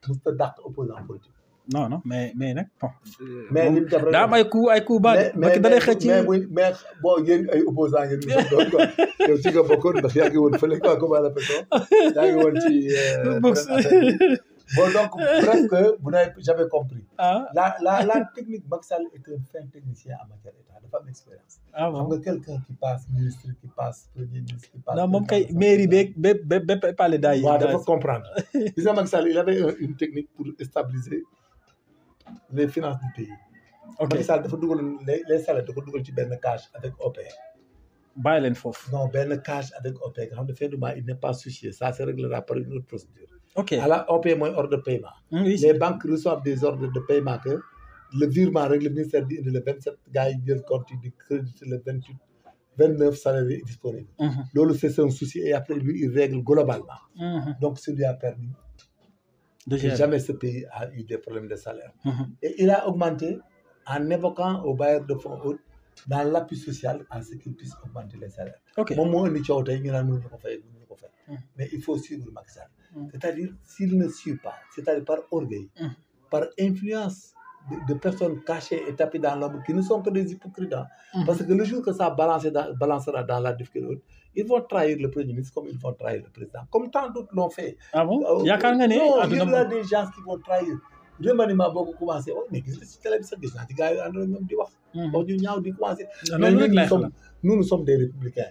Musta dàq opposant politique. Non, mais nag bon. mais li mu def rek daa am ay coups bas. mais da lay xëcc mais bon yéen ay opposants ngeen ñu doon quoi yow ci nga bokkoon ndax yaa ngi woon fële quoi comment on appelle ça yaa ngi woon ci. Bon donc presque vous n'avez jamais compris. La technique Macky Sall est un fin technicien en matière d'État dafa am expérience. Xam nga quelqu'un qui passe ministre qui passe premier ministre qui passe. Non moom kay mairie beeg parler daay. waaw dafa comprendre. Gis nga Macky Sall il avait une technique pour stabiliser les finances du pays. Macky Sall dafa dugal les salaires dafa dugal ci benn cage avec OPR. bàyyi leen foofu. Non benn cage avec OPR nga xam ne fin du mois il n'est pas soucié ça se réglera par une autre procédure. À la OPR mooy ordre de paiement. Les banques reçoivent des ordres de paiement que le virement rek le ministère di indi le 27 gars yi jël compte yi di créditer le 28 29 salariés disponibles. Loolu c'est un souci et après lui il règle globalement. Donc ça lui a permis que jamais ce pays a eu des problèmes de salaire. Et il a augmenté en évoquant aux bailleurs de fonds autres dans l'appui social à ce qu'ils puissent augmenter les salaires. Moom moo indi coow tey ñu naan mënuñu ko fay. Mais il faut suivre Macky Sall. C'est-à-dire s'il ne suit pas, c'est-à-dire par orgueil, par influence de personnes cachées et tapées dans l'ombre qui ne sont que des hypocrites. Parce que le jour que ça balancera dans la difficulté, ils vont trahir le premier ministre comme ils vont trahir le président. Comme tant d'autres l'ont fait. Ah bon? Il y a des gens qui vont trahir. Remaniement boo ko commencé mais gis nga si télé bi sax gis naa ci gars yi àndoon ñoom di wax. wax ñu ñaaw di commencé. Mais nous nous sommes des républicains.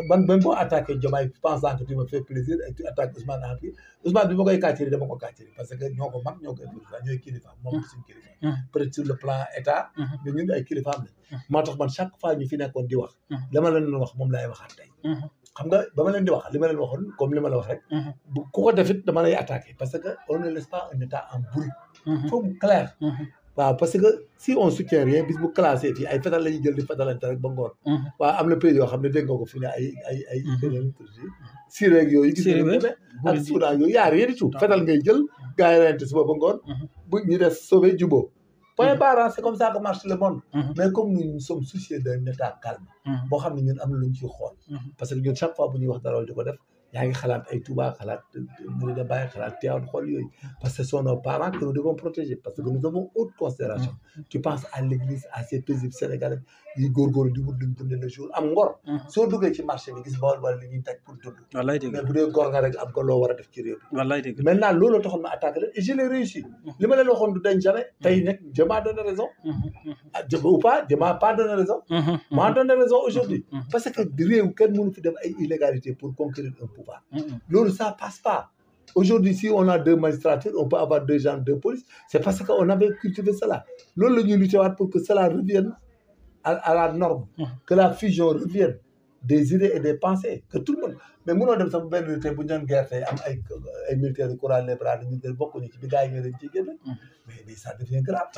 man même boo attaqué Diomaye pensant que tu me fais plaisir et tu attaques Ousmane en kii Ousmane bi ma koy kàcciri dama ko kàcciri parce que ñoo ko mag ñoo koy kilifa ñooy kilifa moom suñu kilifa peut-être sur le plan état mais ñun ay kilifaam la moo tax man chaque fois ñu fi nekkoon di wax la ma leen doon wax moom laay waxaat tey xam nga ba ma leen di wax li ma leen waxoon comme li ma la wax rek bu ku ko defit dama lay attaqué parce que on ne laisse pas un état en bruit faut mu clair waaw parce que si on soutient rien bis bu classé fii ay fetal la ñuy jël di fetalante rek ba ngoon waaw am na pays yoo xam ne dégg nga ko fi ne ay Syrie ak yooyu gis nga demee ak Soudan yooyu yaa rien du tout fetal ngay jël gars yi rente suba ba ngoon bu ñu def sauver jubóo point barre c'est comme ça que marche le monde mais comme nous sommes soucieux d'un état calme boo xam ne ñun am na lu ñu ciy xool parce que ñun chaque fois bu ñuy wax dara di ko def yaa ngi xalaat ay Touba xalaat Medina Baye xalaat Tivaouane xool yooyu parce que ce sont nos parents que nous devons protéger parce que nous avons haute considération tu penses à l'église à ces paisibles sénégalais yi góorgóorlu di wut luñ dundee le jour am ngor soo duggee ci marché bi gis Bawol wala li ñuy taj pour dund mais bu dee góor nga rek am ko loo war a def ci réew bi maintenant loolu taxoon ma attaqué leen et je l'ai réussi li ma leen waxoon du dañ jamais tey nag je m'en donne raison ou pas je m'en pas donné raison m'en donne raison aujourd'hui parce que réew kenn mënu fi def ay illégalité pour conquérir un pouvoir loolu ça passe pas aujourd'hui si on a 2 magistratures on peut avoir 2 genres de police c'est parce que on avait cultivé cela loolu la ñuy lutter waat pour que cela revienne à la norme que la fusion revienne des idées et des pensées que tout le monde mais mënoo dem sax benn tey bu ñu doon guerre tey am ay militaires yu courant les bras ñu del bokkuñu ci bi gars yi ñoo leen ciy génn mais ça devient grave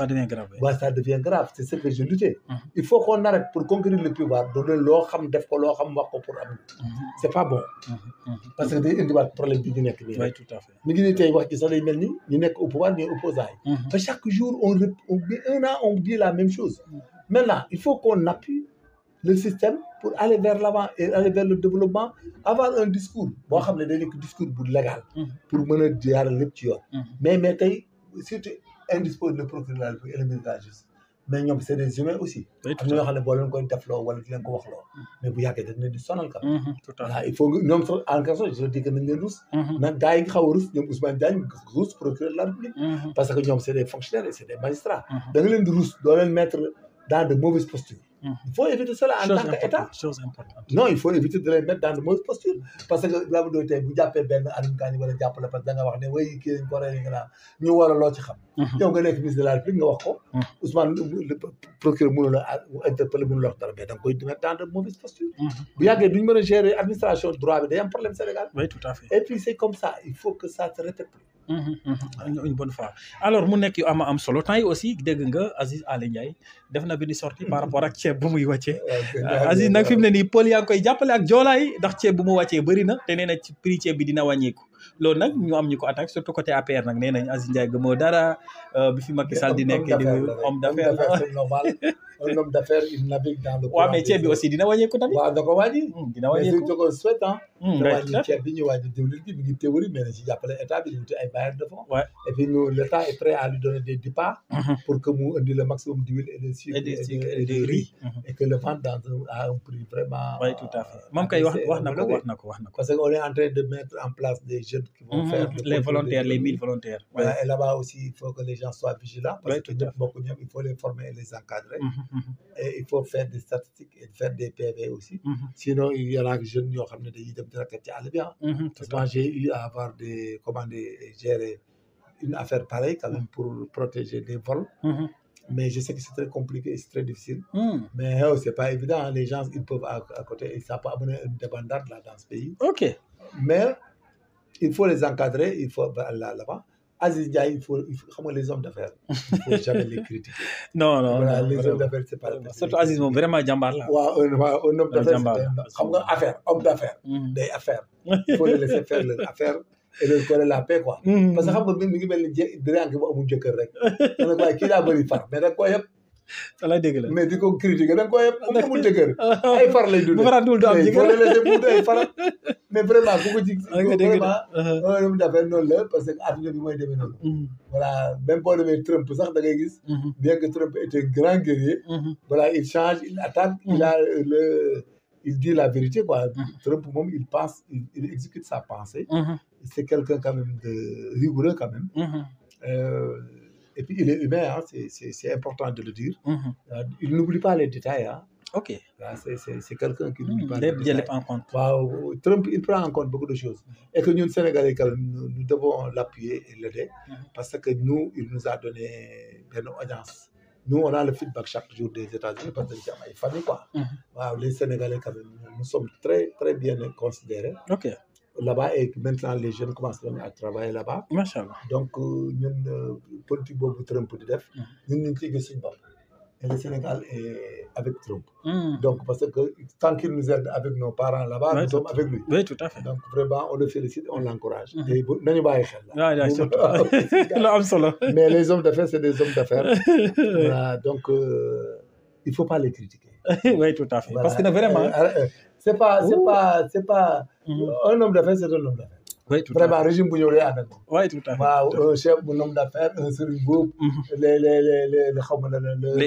ça devient grave c'est ce que je luttais il faut qu'on arrête pour conquérir le pouvoir doone loo xam def ko loo xam wax ko pour am c'est pas bon parce que day indiwaat problème bi ñu nekk nii oui tout à fait mi ngi nii tey wax ci sax day mel ni ñu nekk au pouvoir ñooy opposants yi te chaque jour on dit la même chose maintenant il faut qu'on appuie le système pour aller vers l'avant et aller vers le développement avoir un discours boo xam ne day nekk discours bu légal pour mën a jaaral lépp ci yoon mais tey surtout indispose le procureur de la République et le ministre de la justice mais ñoom c'est des humains aussi am na ñoo xam ne boo leen koy defloo wala di leen ko waxloo mais bu yàggee dañ leen di sonal kam voilà il faut que ñoom sax en quelque sorte je dis que nañ leen rus nag gars yi xaw a rus ñoom Ousmane Diagne rus procureur de la République parce que ñoom c'est des fonctionnaires et c'est des magistrats da nga leen di rus doo leen mettre dans de mauvaises postures il faut éviter cela en tant qu'État chose importante non il faut éviter de les mettre dans de mauvaises postures parce que la doy tey bu jàppee benn Alioune Kane wala jàppale parce que da nga wax ne way kii lañ ko rey nga naa ñu war a loo ci xam yow nga nekk ministre de la République nga wax ko Ousmane procureur mënu la interpeller mënu la wax dara mais da nga koy mettre dans de mauvaises postures bu yàggee duñ mën a gérer administration droit bi day am problème Sénégal oui tout à fait et puis c'est comme ça il faut que ça se répète une bonne fois alors mu nekk yu am solo temps yi aussi dégg nga Aziz Aly Ndiaye def na benn sortie par rapport ak ceeb bu muy wàccee Aziz nag fi mu ne nii pël yaa ngi koy jàppale ak joolaay ndax ceeb bu mu wàccee bëri na te nee na ci prix ceeb bi dina wàññeeku loolu nag ñu am ñu ko attaque surtout côté APR nag nee nañ Aziz Ndiaye gëmoo dara bi fi Macky Sall di nekk di homme d'affaires c'est normal un homme d'affaires il navigue dans le waaw mais ceeb bi aussi dina wàññeeku tamit waaw da ko wàññi dina wàññeeku mais ko souhaite da wàññi ceeb bi ñu wàññi diwlin bi mi ngi théorie mais na ci jàppale état bi ñu ay bailleurs de fonds et puis nous l'état est prêt à lui donner des départs pour que mu indi le maximum d'huile et de sucre et de riz et que le vende à un prix vraiment oui tout à fait moom kay wax na ko parce que on est en train de mettre en place des jeunes qui vont faire les volontaires les 1000 volontaires voilà et là-bas aussi il faut que les gens soient vigilants parce que ñëpp bokk ñoom il faut les former et les encadrer et il faut faire des statistiques et faire des PV aussi sinon il y aura jeunes yoo xam ne dañuy dem direct ci àll bi parce que moi j'ai eu à avoir des commandes et gérer une affaire pareille quand même pour protéger des vols mais je sais que c'est très compliqué et c'est très difficile mais c'est pas évident les gens ils peuvent à côté et ça peut amener une débandade là dans ce pays mais il faut les encadrer il faut aller là-bas Aziz Ndiaye il faut xam nga les hommes d'affaires il faut jamais les critiquer non voilà les hommes d'affaires c'est pas surtout Aziz moom vraiment jàmbaar la waaw un homme d'affaires xam nga affaire homme d'affaires day affaire il faut les laisser faire leur affaire et leur coller la paix quoi parce que xam nga mi ngi mel ni dirianke bu amul jëkkër rek dana ko waaye kii daa bëri far mais da ko yëpp lay dégg la mais di ko critiquer da nga koy yëpp amul jëkkër ay far lay dund bu farantul du am jëkkër mais laisser mu ay far mais vraiment ku ko ci vraiment homme d'affaires noonu la parce que adduna bi mooy demee noonu voilà même boo demee Trump sax da ngay gis bien que Trump était un grand guerrier voilà il change il attaque il dit la vérité quoi Trump moom il pense il exécute sa pensée c'est quelqu'un quand même de rigoureux quand même et puis il est humain c'est important de le dire il n'oublie pas les détails ok Là, c'est quelqu'un qui nous parle day de jël détail. lépp en compte. Waaw Trump il prend en compte beaucoup de choses et que ñun Sénégalais quand même nous devons l'appuyer et l'aider parce que nous il nous a donné benn audience nous on a le feedback chaque jour des États-Unis parce que dañ ci am ay famille quoi waaw les Sénégalais quand même nous sommes très très bien considérés ok là-bas et maintenant les jeunes commencent à travailler là-bas macha allah. donc ñun politique boobu Trump di def ñun ñu ngi ciy gis suñu bopp et le Sénégal est avec Trump donc parce que tant qu'il nous aide avec nos parents là-bas Ouais, nous sommes avec lui oui tout à fait. donc vraiment on le félicite on l'encourage te nañu bàyyi xel la waaw waaw surtout lu am solo. mais les hommes d'affaires c'est des hommes d'affaires voilà donc il faut pas les critiquer oui tout à fait voilà. parce que vraiment. c'est pas un homme d'affaires c'est un homme d'affaires oui tout à vraiment fait. régime bu ñëw day ànd ak moom oui tout à fait. waaw un chef bu homme d'affaires un Serigne Boub les xaw ma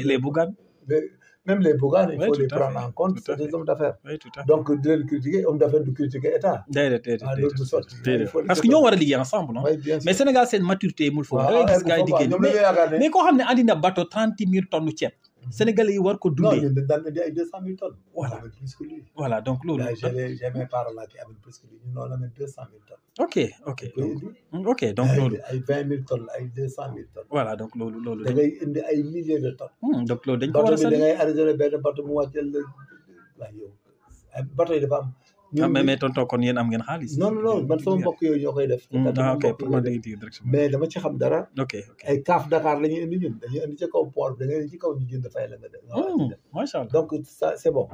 les Bougane. même les Bougane il Oui, faut tout les à prendre fait. en compte Tout c'est à des fait. hommes d'affaires oui tout à fait. donc di leen critiquer homme d'affaires du critiquer état déedéet loolu du sotti parce que ñoo war a liggéey ensemble non. oui bien sûr mais Sénégal seen maturité mul foofu. da ngay gis gars yi di génn ñoom dañoo yaakaar ne mais koo xam ne andi na bateau 30 000 tonnes ceeb. Sénégalais yi war ko non dundee. ñun dañ daan indi ay 200 000 tonnes Voilà. on amène plus que lui voilà donc loolu. là j'ai mes parents là qui amènent plus que lui ñun on amène 200 000 tonnes ok ok koy indi ok donc loolu. ay 20 000 tonnes ay 200 000 tonnes voilà donc loolu. da ngay indi ay milliers de tonnes donc loolu dañ ko war a bateau bi da sali. ngay arrêté benn bateau mu wàcceel la waaye yow ay bateau yi dafa am mais tonton kon yéen am ngeen xaalis. non man sama mbokk yooyu ñoo koy def ok pour ma dégg directement. mais dama ci xam dara ok ok. ay kaaf Dakar la ñuy indi ñun dañuy indi ci kaw port bi da ngay indi ci kaw ñu jënd fay la nga def macha allah. donc ça c'est bon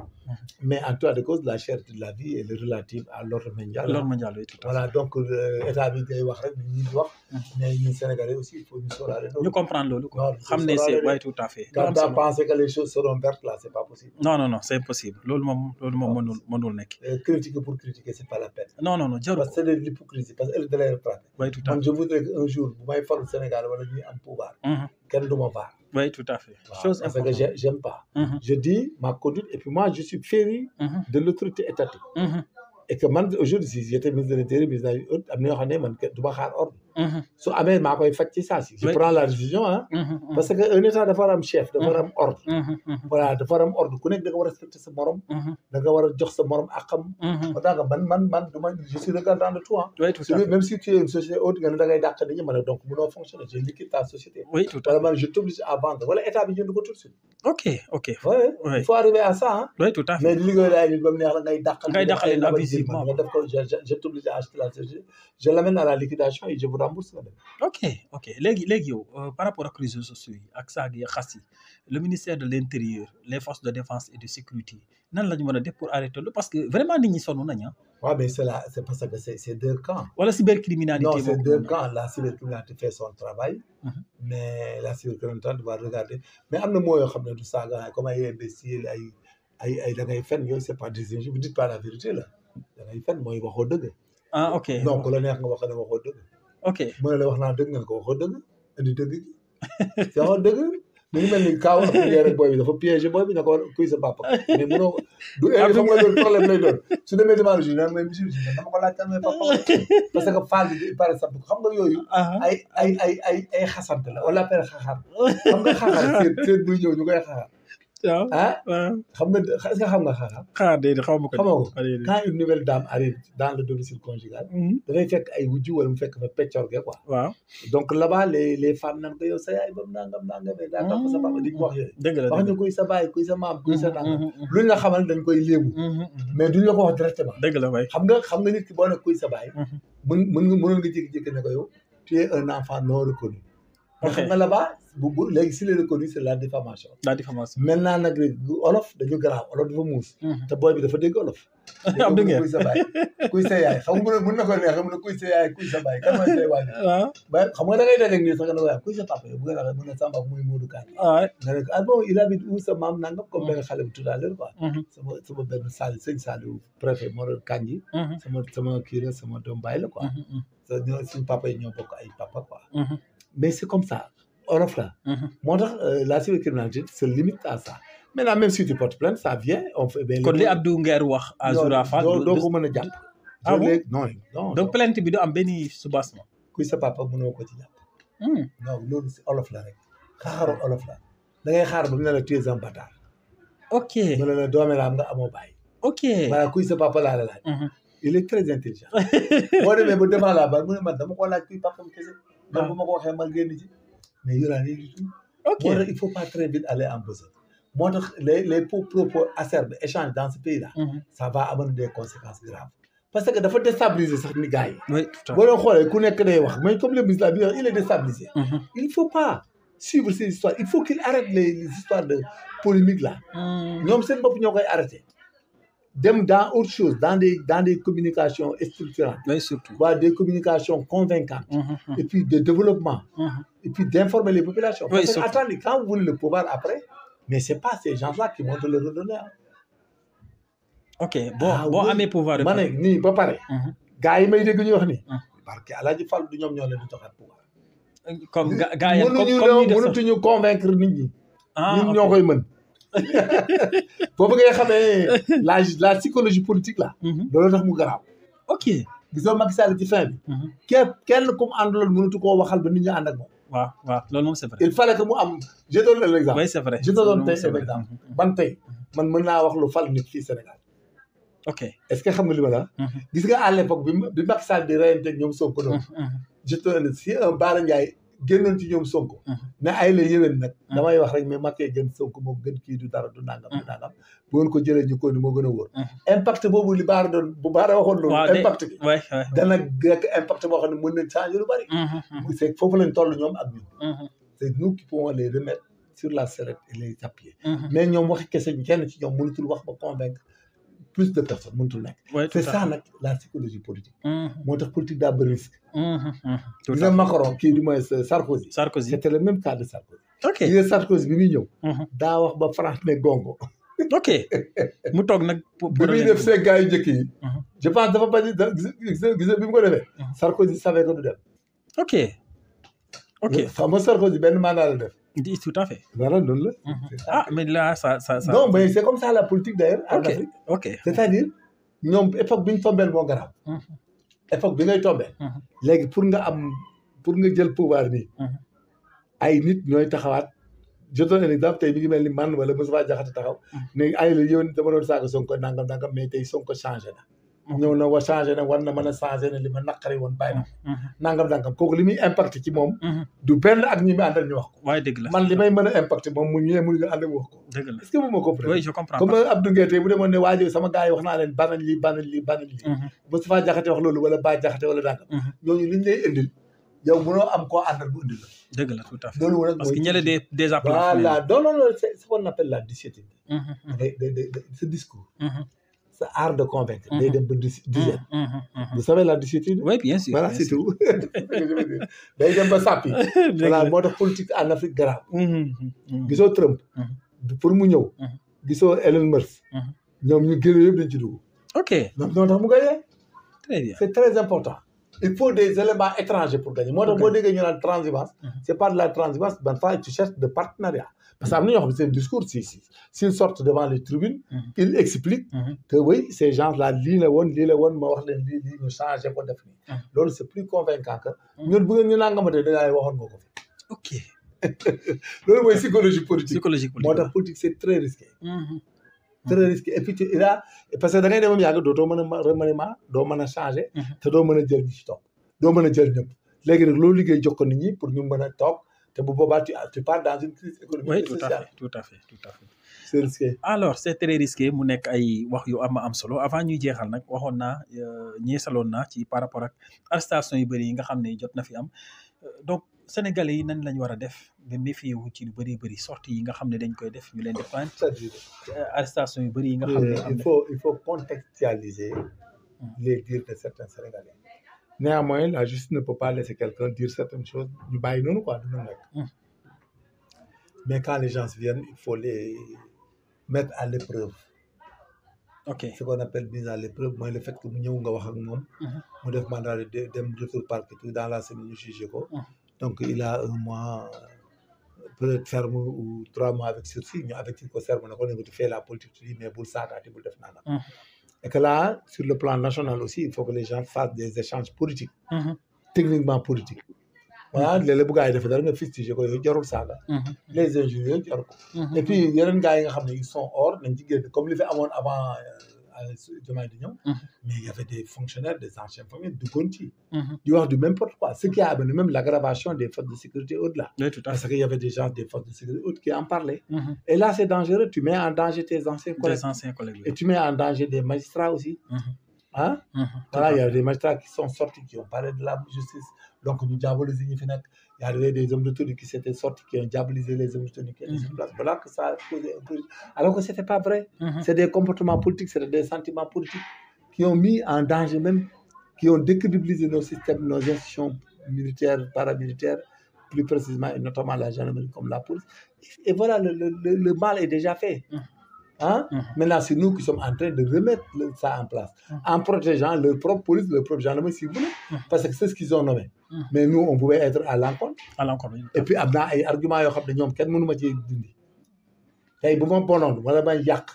mais en tout cas de cause la cherté de la vie elle est relative à l'ordre mondial l'ordre mondial oui tout à fait. voilà donc état bi ngay wax rek ñi di wax mais ñun Sénégalais aussi il faut ñu sóoraale ñu comprendre loolu quoi. Non, xam ne c'est oui tout à fait. quand tu as pensé que les choses seront vertes là c'est pas possible non c'est impossible loolu moom mënul nekk. critiquer pour critiquer c'est pas la peine non jarul parce que c'est de l'hypocrisie parce que elle da lay retraité oui tout à man fait. je voudrais que un jour bu may faru Sénégal wala ñuy am pouvoir kenn du ma vaar oui tout à fait. waaw chose parce que importante. j'aime pas je dis ma conduite et puis moi je suis féru de l'autorité étatique et que man aujourd'hui si j'étais ministre de l'Intérieur ministre am na yoo xam ne man du ma xaar ordre su amee maa koy faj ci saa si je prends la décision parce que un état dafa war a am chef dafa war a am ordre voilà dafa war a am ordre ku nekk da nga war a respecter sa morom da nga war a jox sa morom akam ba tax man du ma je suis regardant de toi oui tout à fait. même si tu es une société haute nga ne da ngay dàq nit ñi ma ne donc mënoo fonctionner je liquide ta société oui tout à wala fait. man je t'oblige à vendre wala état bi jënd ko tout de suite ok. ouais Oui. il faut arriver à ça oui tout à fait. mais liggéey daay nit ba mu neex la ngay dàqal Ngay dàqal leen abusivement. nga def ko je t'oblige à acheter la société je l'amène à la liquidation et je vous rembourse nga dem ok léegi yow par rapport ak réseaux sociaux yi ak saag yi xas yi le ministère de l'intérieur les forces de défense et de sécurité nan la ñu mën a def pour arrêter loolu parce que vraiment nit ñi sonn nañ waaw mais c'est parce que c'est deux camps wala cybercriminalité. non c'est deux camps la cybercriminalité fait son travail mais la cybercriminalité doit regarder mais am na moo yoo xam ne du saaga comme ay imbécile ay da ngay fen yooyu c'est pas des injures vous dites pas la vérité là da ngay fen mooy waxoo dëgg ok. donc la neex nga wax ne waxoo dëgg ok. mu ne la wax naa dëgg nga ko waxoo dëgg indi dëgg gi si waxoo dëgg mi ngi mel ni kaaw ak rek booy bi dafa piégé booy bi ne ko kuy sa papa mais munoo du xam nga loolu problème lay doon su demee devant le juge naan mooy monsieur le juge dama ko laaj kan mooy papa parce que Fall bi par exemple xam nga yooyu ay xasante la wala appel xaxar xam nga xaxar seet buy ñëw ñu koy xaxar xam nga est-ce que xam nga xaxar xaar déedéet xaw ma ko. xamoo ko quand une nouvelle dame arrive dans le domicile conjugal dafay fekk ay wujju wala mu fekk fa peccorge quoi waaw donc là-bas les femmes nan ko yow sa yaay ba mu nangam daa topp sa papa di wax yooyu dëgg la wax ñu kuy sa baay kuy sa maam kuy sa nangam luñ la xamal dañ koy léebu mais duñ la ko wax directement dëgg la waay xam nga nit ki boo ne kuy sa baay mënoon nga jékki-jékki ne ko yow tu es un enfant non reconnu mais xam nga là-bas bu léegi si les reconnu c'est la diffamation maintenant nag olof dañu garaaw olof dafa muus te booy bi dafa dégg olof am dëgg kuy sa baay kuy sa yaay xam nga mën na ko neex mun na kuy sa yaay kuy sa baay kan mooy say waajur ba xam nga da ngay dajeeg nii sax nga ne ko kuy sa papa yow bu nga waxee mën na samba muy Modou Kane nga ne ko ah bon il habite où sa maam nangam comme benn xale bi tout à l'heure quoi sama benn Sali sëñ Saliou préfet moo doon Kandji sama kii la sama doom baay la quoi suñu papa yi ñoo bokk ay papa quoi mais c'est comme ça olof la moo tax la cybercriminalité se limite à ça maintenant même si tu portes plainte ça vient on fait kon li Abdou Nguer wax à Zoura Fall doo ko mën a jàpp ah bon non donc plainte bi du am benn soubassement kuy sa papa mënoo ko ci jàpp non loolu si olof la rek xaaru olof la da ngay xaar ba mu ne la tu es un bâtard ok mu ne la dooméram nga amoo bàyyi. ok. maanaam kuy sa papa laa la laaj. il est très intelligent. boo demee ba devant la barre mu ne man dama ko laaj kuy papam kese. man bu ma ko waxee ma génn ci. mais yow daal du tout. ok moo tax il faut pas très vite aller en besogne. moo tax les propos acerbes échanges dans ce pays là. ça va amener des conséquences graves. parce que dafa déstabiliser sax ni gars yi. oui tout à boo doon xoolee ku nekk day wax mais comme le ministre bi il est déstabilisé. fait. il faut pas suivre ces histoires il faut qu'il arrête les histoires de polémique là. ñoom seen bopp ñoo koy arrêté. dem dans autre chose dans des communications structurantes. oui surtout. waa des communications convaincantes. et puis de développement. et puis d'informer les populations. Oui, parce que attendez quand vous voulez le pouvoir après mais c'est pas ces gens-là qui vont te le redonner. ok boo amee pouvoir. ma ne nii ba pare. gars yi may dégg ñu wax nii. parce que Alaaji Fall du ñoom ñoo leen di joxaat pouvoir. comme gars yi mënuñu convaincre nit ñi. ñun ñoo koy mën. boobu ngay xamee la psychologie politique là. loolu tax mu garaaw. ok gisoo Macky Sall ci fin bi. kenn ku mu àndaloon mënatu koo waxal ba nit ñi ànd ak moom. waaw loolu moom c'est vrai. il fallait que mu am je donne l'exemple. oui c'est vrai je donne tey exemple. ban tey man mën naa wax lu fal nit fii Sénégal. ok est-ce que xam nga li ma la. gis nga à l'époque bi Macky Sall di reyanteeg ñoom Sonko doon. je donne si un Bara Ndiaye génnoon ci ñoom Sonko. ne ay la yéwén nag. damay wax rek mais Macky gën Sonko moo gën kii du dara du nangam du nangam. bu ngeen ko jëlee ñu ko ni moo gën a wóor. impact boobu li Bara doon bu Bara waxoon loolu. impact bi dana nekk impact boo xam ne mën nañ changer lu bari. c'est foofu lañ toll ñoom ak ñun. c'est nous qui pouvons les remettre sur la sellette et les appuyer. mais ñoom waxi kese kenn ci ñoom mënutul wax ba convaincre plus de personnes mënutul nekk. c'est ça nag la psychologie politique. moo tax politique daa bëri risque. tout à fait Macron kii du moins Sarkozy. c'était le même cas de Sarkozy. ok gis nga Sarkozy bi muy ñëw. daa wax ba France ne gongo. ok mu toog nag. bi muy def seen gars yu njëkk yi. je pense dafa bañ a gis bi mu ko defee. Sarkozy savait que du dem. ok xam nga Sarkozy benn mandat la def. tout à fait. voilà loolu la. mais là ça. non mais c'est comme ça la politique d'ailleurs. en Afrique. ok c'est-à-dire ñoom époque bi ñu tombeel moo garaaw. époque bi ngay tombeel. léegi pour nga jël pouvoir nii. ay nit ñooy taxawaat. je donne un exemple tey mi ngi mel ni man wala Moustapha Diakhaté taxaw. ne ay la yow dama doon saaga Sonko nangam mais tey Sonko changé na. ñëw na changé na war na mën a changé na li ma naqari woon bàyyi na. nangam kooku li muy impacté ci moom. du benn ak ñi mu àndal ñu wax ko. waaye dëgg la man li may mën a impacté moom mu ñëwee mënuñu ànd ak wax ko. dëgg la est-ce que vous me comprenez. oui je comprends comme Abdou Nguer tey bu demoon ne waa sama gars yi wax naa leen banañ lii. Moustapha Diakhaté wax loolu wala Bah Diakhaté wala dangam. ñooñu liñ lay indil yow mënoo am koo àndal bu indil la. dëgg la tout à fait loolu nag parce que ñële déjà. voilà non c'est ce qu'on appelle la dissuétude. ce discours. ce art de convaincre. day dem ba dizaine. vous savez la dissuétude. oui bien sûr voilà c'est tout. day dem ba sàppi. voilà moo tax politique en Afrique grave. gisoo Trump. pour mu ñëw. gisoo Elon Musk. ñoom ñu gën yëpp dañ ci dugg. ok ñoo tax mu gagné. très bien c'est très important. il faut des éléments étrangers pour gagner moo tax boo déggee ñu naan transhumance. c'est pas de la transhumance ban fa tu cherches de partenariat. parce que am na ñoo xam ne seen discours s'ils sortent devant les tribunes. ils expliquent. que oui ces gens là lii la woon ma wax leen lii ñu changé ko def nii. loolu c'est plus convaincant que. ñun bu ngeen ñu nangamatee dañu lay waxoon nga ko fi. ok loolu mooy psychologie politique. moo tax politique c'est très risqué. très risqué et puis parce que da ngay dem yàgg dootoo mën a remaniement doo mën a changer. te doo mën a jël ñi ci toog doo mën a jël ñëpp léegi nag loolu liggéey jox ko nit ñi pour ñu mën a toog te bu boobaa tu pars dans une crise économique et sociale. tout à fait c'est risqué. alors c'est très risqué mu nekk ay wax yu am solo avant ñuy jeexal nag waxoon naa ñeesaloon naa ci par rapport ak arrestation yu bëri yi nga xam ne jot na fi am donc sénégalais yi nan lañ war a def ba méfier wu ci lu bëri sorties yi nga xam ne dañ koy def ñu leen di plainte arrestation yu bëri yi nga xam ne il faut contextualiser les dires de certains sénégalais. néanmoins la justice ne peut pas laisser quelqu'un dire certaines choses ñu bàyyi noonu quoi dina nekk. mais quand les gens viennent il faut les mettre à l'épreuve. ok ce qu'on appelle mise à l'épreuve mooy le fait que mu ñëw nga wax ak moom. mu def mandat de dem retour parquet tout dans la semaine ñu jugé ko. donc il a 1 mois peut-être ferme ou 3 mois avec sursis ñu avec ko ferme na ko ne ko tu fais la politique tu dis mais bul saagaati bul def naan. et que là sur le plan national aussi il faut que les gens fassent des échanges politiques. techniquement politiques. voilà léeg-léeg bu gars yi defee dara nga fustiger ko yooyu jarul saaga. les injures yooyu jarul ko. et puis yeneen gars yi nga xam ne ils sont hors nañ ci génn comme li fi amoon avant Diomaye di ñëw. mais il y avait des fonctionnaires des anciens fonctionnaires duggoon ci. di wax du n'importe quoi ce qui a amené même l'aggravation des forces de sécurité au-delà. Oui, tout à parce fait. qu'il y avait des gens des forces de sécurité autres qui en parlaient. Et là c'est dangereux, tu mets en danger tes anciens collègues. Des anciens collègues. Et tu mets en danger des magistrats aussi. Hein? Voilà, il y a des magistrats qui sont sortis, qui ont parlé de la justice. Donc, nous diabolisons les FINAC. Il y avait des hommes de tenue qui s'étaient sortis, qui ont diabolisé les hommes de tenue qui étaient sur place. Voilà que ça a causé un peu. Alors que ce n'était pas vrai. C'est des comportements politiques, c'est des sentiments politiques qui ont mis en danger même, qui ont décrédibilisé nos systèmes, nos institutions militaires, paramilitaires, plus précisément, et notamment la gendarmerie comme la police. Et voilà, le mal est déjà fait. Hein? Maintenant, c'est nous qui sommes en train de remettre ça en place, en protégeant leur propre police, leur propre gendarmerie, si vous voulez, parce que c'est ce qu'ils ont nommé. Mais nous, on pouvait être à l'encontre. À l'encontre, oui. Et puis, am na ay arguments yoo xam ne ñoom kenn mënu ma cee dindi tey bu ma bonoon wala may yàq.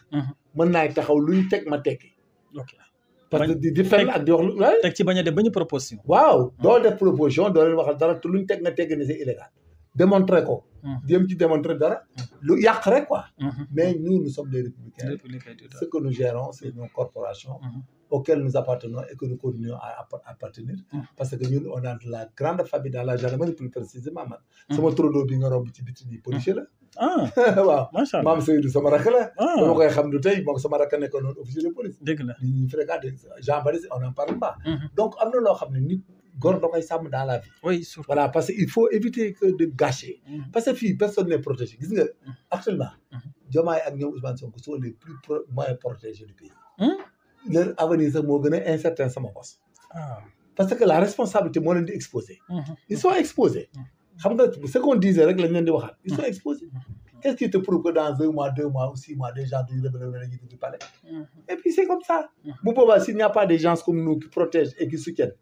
mën naa taxaw lu ñu teg ma tekki. Ok. parce que di fenn ak di wax lu. teg ci bañ a def bañ a proposition. waaw doo def proposition doo leen waxal dara te lu ñu teg nga tegg ne c'est illégal. démontrer ko. jéem ci démontrer dara. lu yàq rek quoi. mais nous sommes des républicains. Ce que nous gérons, c'est nos corporations auxquelles nous appartenons et que nous continuons à appartenir. Parce que nous, on a de la grande famille dans la gendarmerie, plus précisément. Sama turandoo bi nga romb ci biti nii policier la. waaw macha allah maam Seydou sama rakk la. dama koy xam du tey moom sama rakk nekkoon noonu officier de police. dëgg la ñu fréquenté Jean Baptiste on en parle pas. donc am na loo xam ne nit góor da koy sàmm dans la vie. oui surtout. Voilà parce que il faut éviter que de gâcher. parce que fii personne n'est protégé gis nga actuellement. Diomaye ak ñoom Ousmane Sonko sont les plus moins protégés du pays. leur avenir sax moo gën a incertain sama bos. parce que la responsabilité moo leen di exposé. ils sont exposés. xam nga ce qu'on disait rek lañ leen di waxaat ils sont exposés. qu'est-ce qui te prouve que dans 1 mois 2 mois ou 6 mois des gens duñu révéler la ñu dugg palais. et puis c'est comme ça. bu boobaa s'il n'y a pas des gens comme nous qui protègent et qui soutiennent.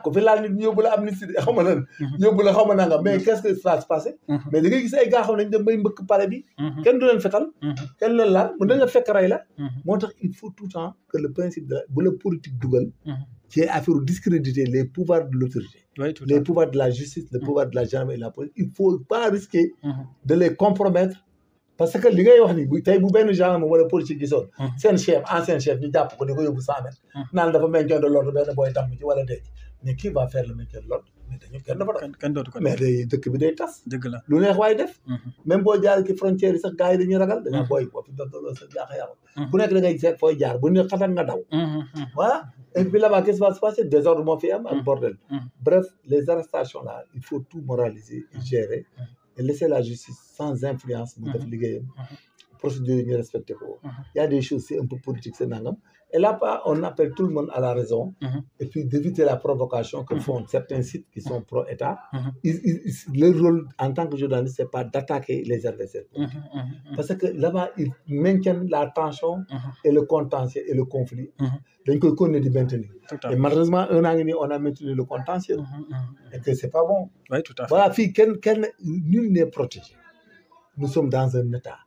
ko fi laal nit ñu yóbbu la amnistie xaw ma lan. yóbbu la xaw ma nangam mais qu'est-ce que ça va se passer. mais da ngay gis ay gars xam nañ dem bay mbëkk palais bi. kenn du leen fetal. kenn leen laal mën nañ la fekk rey la. moo tax il faut tout le temps que le principe de bu la politique dugal. ci affaire discréditer les pouvoirs de l'autorité. Oui, les pouvoirs de la justice, les pouvoirs de la gendarmerie et de la police. Il ne faut pas risquer de les compromettre. Parce que li ngay wax ni bu tey bu benn gendarme wala politique gisoon. seen chef ancien chef ñu jàpp ko di ko yóbbu 100 mètres. naan dafa maintien de l'ordre benn booy tàmm ci wala denc. mais qui va faire le maintien de l'ordre mais dañu kenn dafa doon. kenn dootu ko mais day dëkk bi day tas. dëgg la lu neex waay def. même boo jaar ci frontière yi sax gars yi dañuy ragal. dañoo booy boo fi doon sa jaaxa yàqu. ku nekk da ngay seet fooy jaar bu ne xatal nga daw. voilà. Et puis là-bas, qu'est-ce qui va se passer? Désordre mafia, un bordel. Bref, les arrestations là, il faut tout moraliser, gérer et laisser la justice sans influence. Procédure respectée. Il y a des choses, c'est un peu politique, c'est nangam. Et là-bas, on appelle tout le monde à la raison et puis d'éviter la provocation que font certains sites qui sont pro-État. Leur rôle en tant que journaliste, c'est pas d'attaquer les adversaires. Parce que là-bas, ils maintiennent la tension et le contentieux et le conflit. Donc, on connaît de maintenir. Et malheureusement, un an et demi, on a maintenu le contentieux. Et que c'est pas bon. Oui, tout à fait. Voilà, nul n'est protégé. Nous sommes dans un état.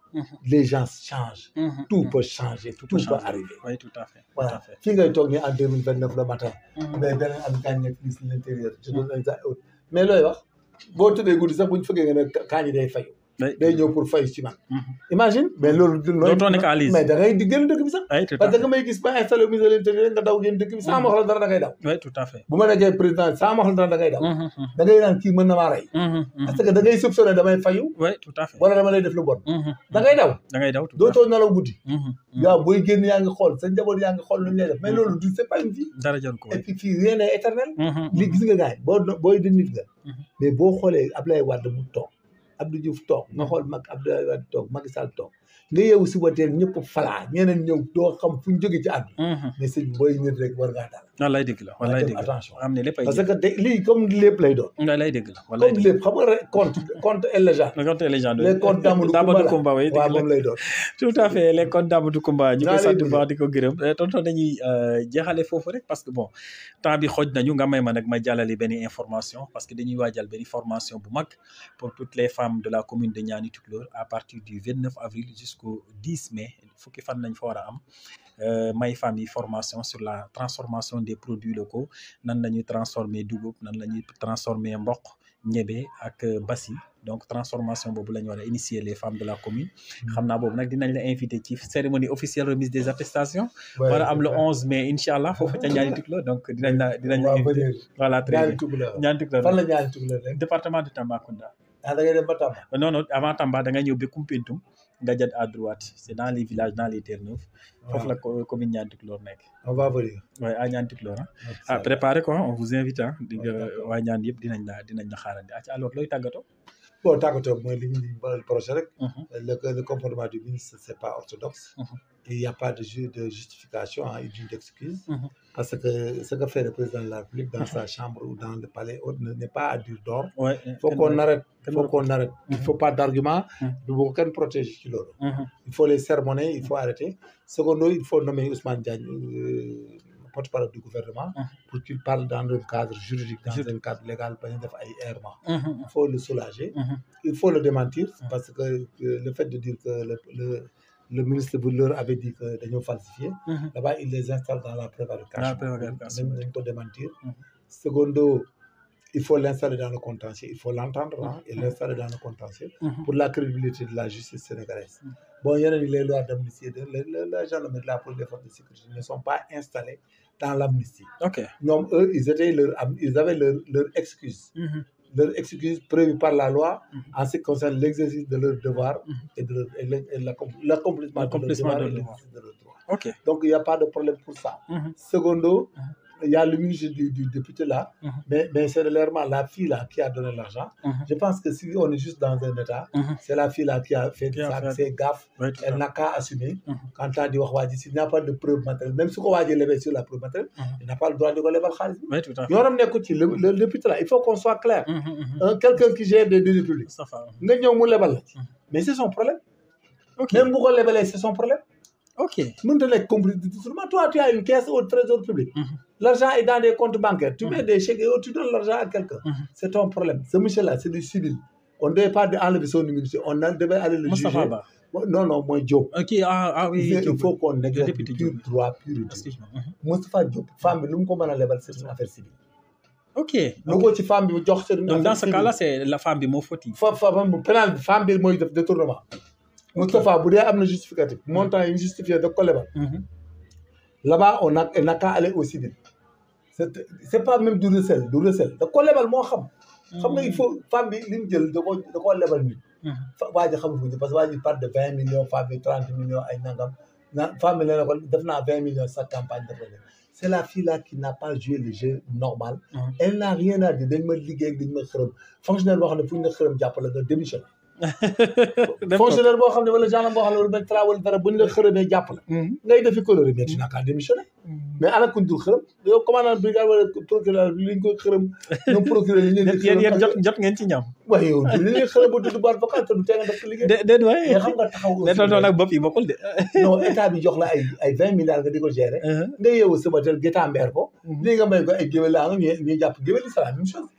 Les gens changent. Tout peut changer. Tout peut arriver. Oui, tout à fait. Voilà. Si vous êtes en 2029 le matin, mais vous avez gagné plus l'intérieur. Mais là, si vous avez gagné, vous avez gagné. day ñëw pour fay ci man. imagine mais loolu. dootoo nekk à l'aise mais da ngay di génn dëkk bi sax. parce que may gis ba installé au ministère de l'intérieur nga daw génn dëkk bi sans ma wax la dara da ngay daw. oui tout à fait. bu ma nekkee président sans ma wax la dara da ngay daw. da ngay naan kii mën na maa rey. parce que da ngay soupçonné damay fayu. oui tout à fait. wala dama lay def lu bon. da ngay daw. da ngay daw dootoo nalaw guddi. waaw booy génn yaa ngi xool sa njaboot yaa ngi xool lu ñu lay def mais loolu du c'est pas une vie. dara jarul ko et puis fii rien n'est éternel. li gis nga gars yi booy di nit nga. mais boo xoolee Abdoulaye Wade mu toog Abdou Diouf toog nga xool mag Abdoulaye Wade toog Macky Sall toog nga yeewu si wateel ñëpp falaa ñeneen ñëw doo xam fu ñu jógee ci àdduna. mais sëñ booy nit rek war ngaa daal. wallaay dëgg la wallaay dëgg la attention am ne lépp ay parce que lii comme lépp lay doon. wallaay dëgg la wallaay comme lépp xam nga rek compte et légende. compte et légende les comptes d'Amadou Koumba waaw moom lay doon. tout à fait les comptes d'Amadou Koumba ñu koy sant bu baax di ko gërëm tonton dañuy jeexale foofu rek parce que bon temps bi xooj nañu nga may ma nag ma jàllale benn information parce que dañuy waajal benn formation bu mag pour toutes les femmes de la commune de Niani Tukulóor à partir du 29 avril jusqu'au 10 mai fukki fan lañ fa war a am. may famille formation sur la transformation des produits locaux nan la ñuy transformer dugub nan la ñuy transformer mboq Ndiébé ak Bassi donc transformation boobu la ñu war a initier les femmes de la commune xam naa boobu nag dinañ la invité ci cérémonie officielle remise des attestations war a am le 11 mai incha allah foofu ca Niani Tukulóor donc dinañ la invité voilà très bien Niani Tukulóor fan la Niani Tukulóor nekk département de Tambacounda da ngay dem ba Tamba non avant Tamba da nga ñëw ba Koumpentoum nga jël à droite c'est dans les villages dans les terres neuves foofu la commune Niani Tukulóor nekk on va venir à Niani Tukulóor préparez quoi on vous invite di nga waa ñaan yëpp dinañ la xaarandi alors looy tàggatoo bon tàggatoo mooy li ñu projet rek le comportement du ministre c'est pas orthodoxe il n'y a pas de justification d'une excuse parce que ce que fait le président de la République dans sa chambre ou dans le palais n'est pas à dur d'or il faut qu'on arrête il faut pas d'argument bu ko kenn protéger ci loolu il faut les sermonner il faut arrêter secondo il faut nommer Ousmane Diagne porte-parole du gouvernement pour qu'il parle dans un cadre juridique dans un cadre légal bañ a def ay errements il faut le soulager il faut le démentir parce que le fait de dire que le ministre bu leur avait dit que dañoo falsifié là-bas il les installe dans la prévarication dañ ko démentir secondo il faut l'installer dans le contentieux il faut l'entendre et l'installer dans le contentieux pour la crédibilité de la justice sénégalaise bon yeneen yi les lois d'amnistie la gendarmerie la police des forces de sécurité ne sont pas installés dans l'amnistie ñoom eux ils avaient leur excuse leur excuse prévue par la loi en ce qui concerne l'exercice de leur devoir et l'accomplissement de leur devoir et l'exercice de leur droit donc il n'y a pas de problème pour ça secondo il y a le ministre du député là mais c'est réellement la fille là qui a donné l'argent je pense que si on est juste dans un état c'est la fille là qui a fait ses gaffes elle n'a qu'à assumer quand t'as di wax waa ji s'il n'y a pas de preuve matérielle même su ko waajee lebee sur la preuve matérielle il n'a pas le droit de ko lebal xaalis bi yoonam nekku ci le député là il faut qu'on soit clair quelqu'un qui gère des deniers publics nga ñëw mu lebal la ci mais c'est son problème même bu ko lebalee c'est son problème mënut a nekk complice de tout toi tu as une caisse au trésor public l'argent est dans des comptes bancaires tu mets des chèques et tu donnes l'argent à quelqu'un c'est ton problème ce monsieur là c'est du civil on ne devait pas enlever son immunité on devait aller le juger non mooy Diop oui il faut qu'on exerce pur droit pur Moustapha Diop femme bi lu mu ko mën a lebal c'est une affaire civile lu ko ci femme bi jox c'est une donc dans ce cas là c'est la femme bi moo fautive pénal bi femme bi mooy def détournement Moustapha bu dee am na justificatif montant yi justifié da ko lebal là-bas on n'a qu'à aller au civil c'est pas même du recel da ko lebal moo xam nga il faut femme bi li mu jël da ko lebal nit waa ji xamul parce que waa ji part de 20 millions femme bi 30 millions ay nangam femme bi nee na ko def naa 20 millions sa campagne def la c'est la fille là qui n'a pas joué le jeu normal elle n'a rien à dire dañ ma liggéey dañ ma xërëm fonctionnaire boo xam ne fu ñu la xërëm jàpp la nga démissionné fonctionnaire boo xam ne wala gendarme boo xam ne wala benn travail dara bu ñu la xërëmee jàpp la ngay defi coloré mais tu n'as qu'à démissionner mais ana kuñ dul xërëm yow commandant brigade wala procureur li ñu koy xërëm ñoom procureur yi ñu yéen jot ngeen ci ñam waaye yow li ñuy xërëm ba tudd baat vocal te du tee nga def ko liggéey déet waay mais xam nga taxaw mais nag bopp yi bokkul de non état bi jox la ay 20 milliards nga di ko gérer nga yeewu subatel gétambeer ko lii nga may ko ay géwél laa nga ñuy jàpp géwél yi c'est la même chose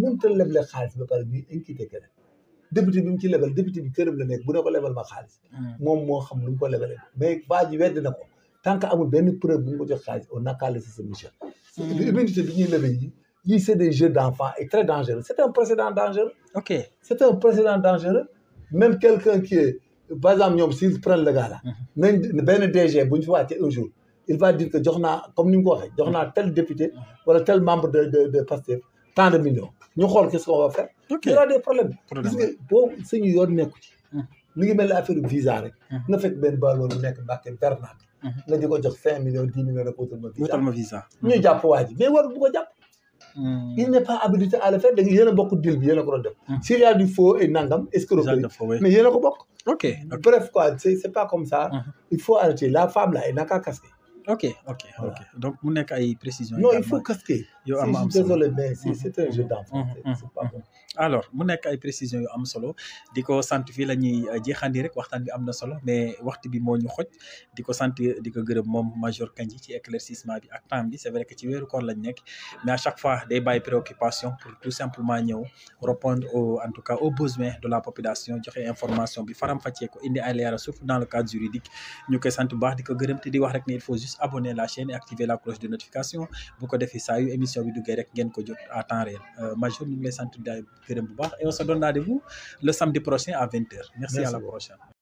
mënta leble xaalis ba pare ñuy inquiété keneen député bi mu ci lebal député bi këram la nekk bu ne ko lebal ma xaalis moom moo xam lu mu ko lebalee mais waa ji wedd na ko tant que amul benn preuve bu mu ko jox xaalis on n'a qu'à laisser ce monsieur immunité bi ñuy lebe yi c'est des jeux d'enfants et très dangereux c'est un précédent dangereux c'est un précédent dangereux même quelqu'un qui est par exemple ñoom s'ils prennent le gars là nañ benn DG bu ñu fi wàccee un jour il va dire que jox naa comme ni mu ko waxee jox naa tel député wala tel membre de Pastef tant de millions ñu xool qu'est-ce qu'on va faire il y aura des problèmes gis nga boobu suñu yoon nekku ci mi ngi mel ni affaire visa rek nga fekk benn baloor bu nekk Mbàkke Bernard nga di ko jox 5 millions 10 millions rek wutal ma visa ñuy jàpp waa ji mais war bu ko jàpp il n'est pas habilité à le faire da nga yéen a bokk deal bi yéen a ko doon def s'il y a du faux et nangam escroquerie mais yéen a ko bokk bref quoi c'est pas comme ça il faut arrêter la femme là elle n'a qu'à casquer ok donc mu nekk ay précisions. non il faut casquer. yow am am solo désolé mais c'est un jeu d'enfant. c'est pas bon. alors mu nekk ay précisions yu am solo di ko sant fii la ñuy jeexandi rek waxtaan bi am na solo mais waxtu bi moo ñu xoj di ko sant di ko gërëm moom major Kandji ci éclaircissement bi ak temps bi c'est vrai que ci weeru koor lañ nekk mais à chaque fois day bàyyi préoccupation pour tout simplement ñëw répondre en tout cas aux besoins de la population joxe information bi faram-fàccee ko indi ay leeral surtout dans le cadre juridique ñu koy sant bu baax di ko gërëm te di wax rek ne il faut juste juste abonner la chaîne et activer la cloche de notification bu ko defee saa yu émission bi duggee rek ngeen ko jot à temps réel Major ñu ngi lay sant daay gërëm bu baax et on se donne rendez-vous le samedi prochain à 20h. Merci à la prochaine.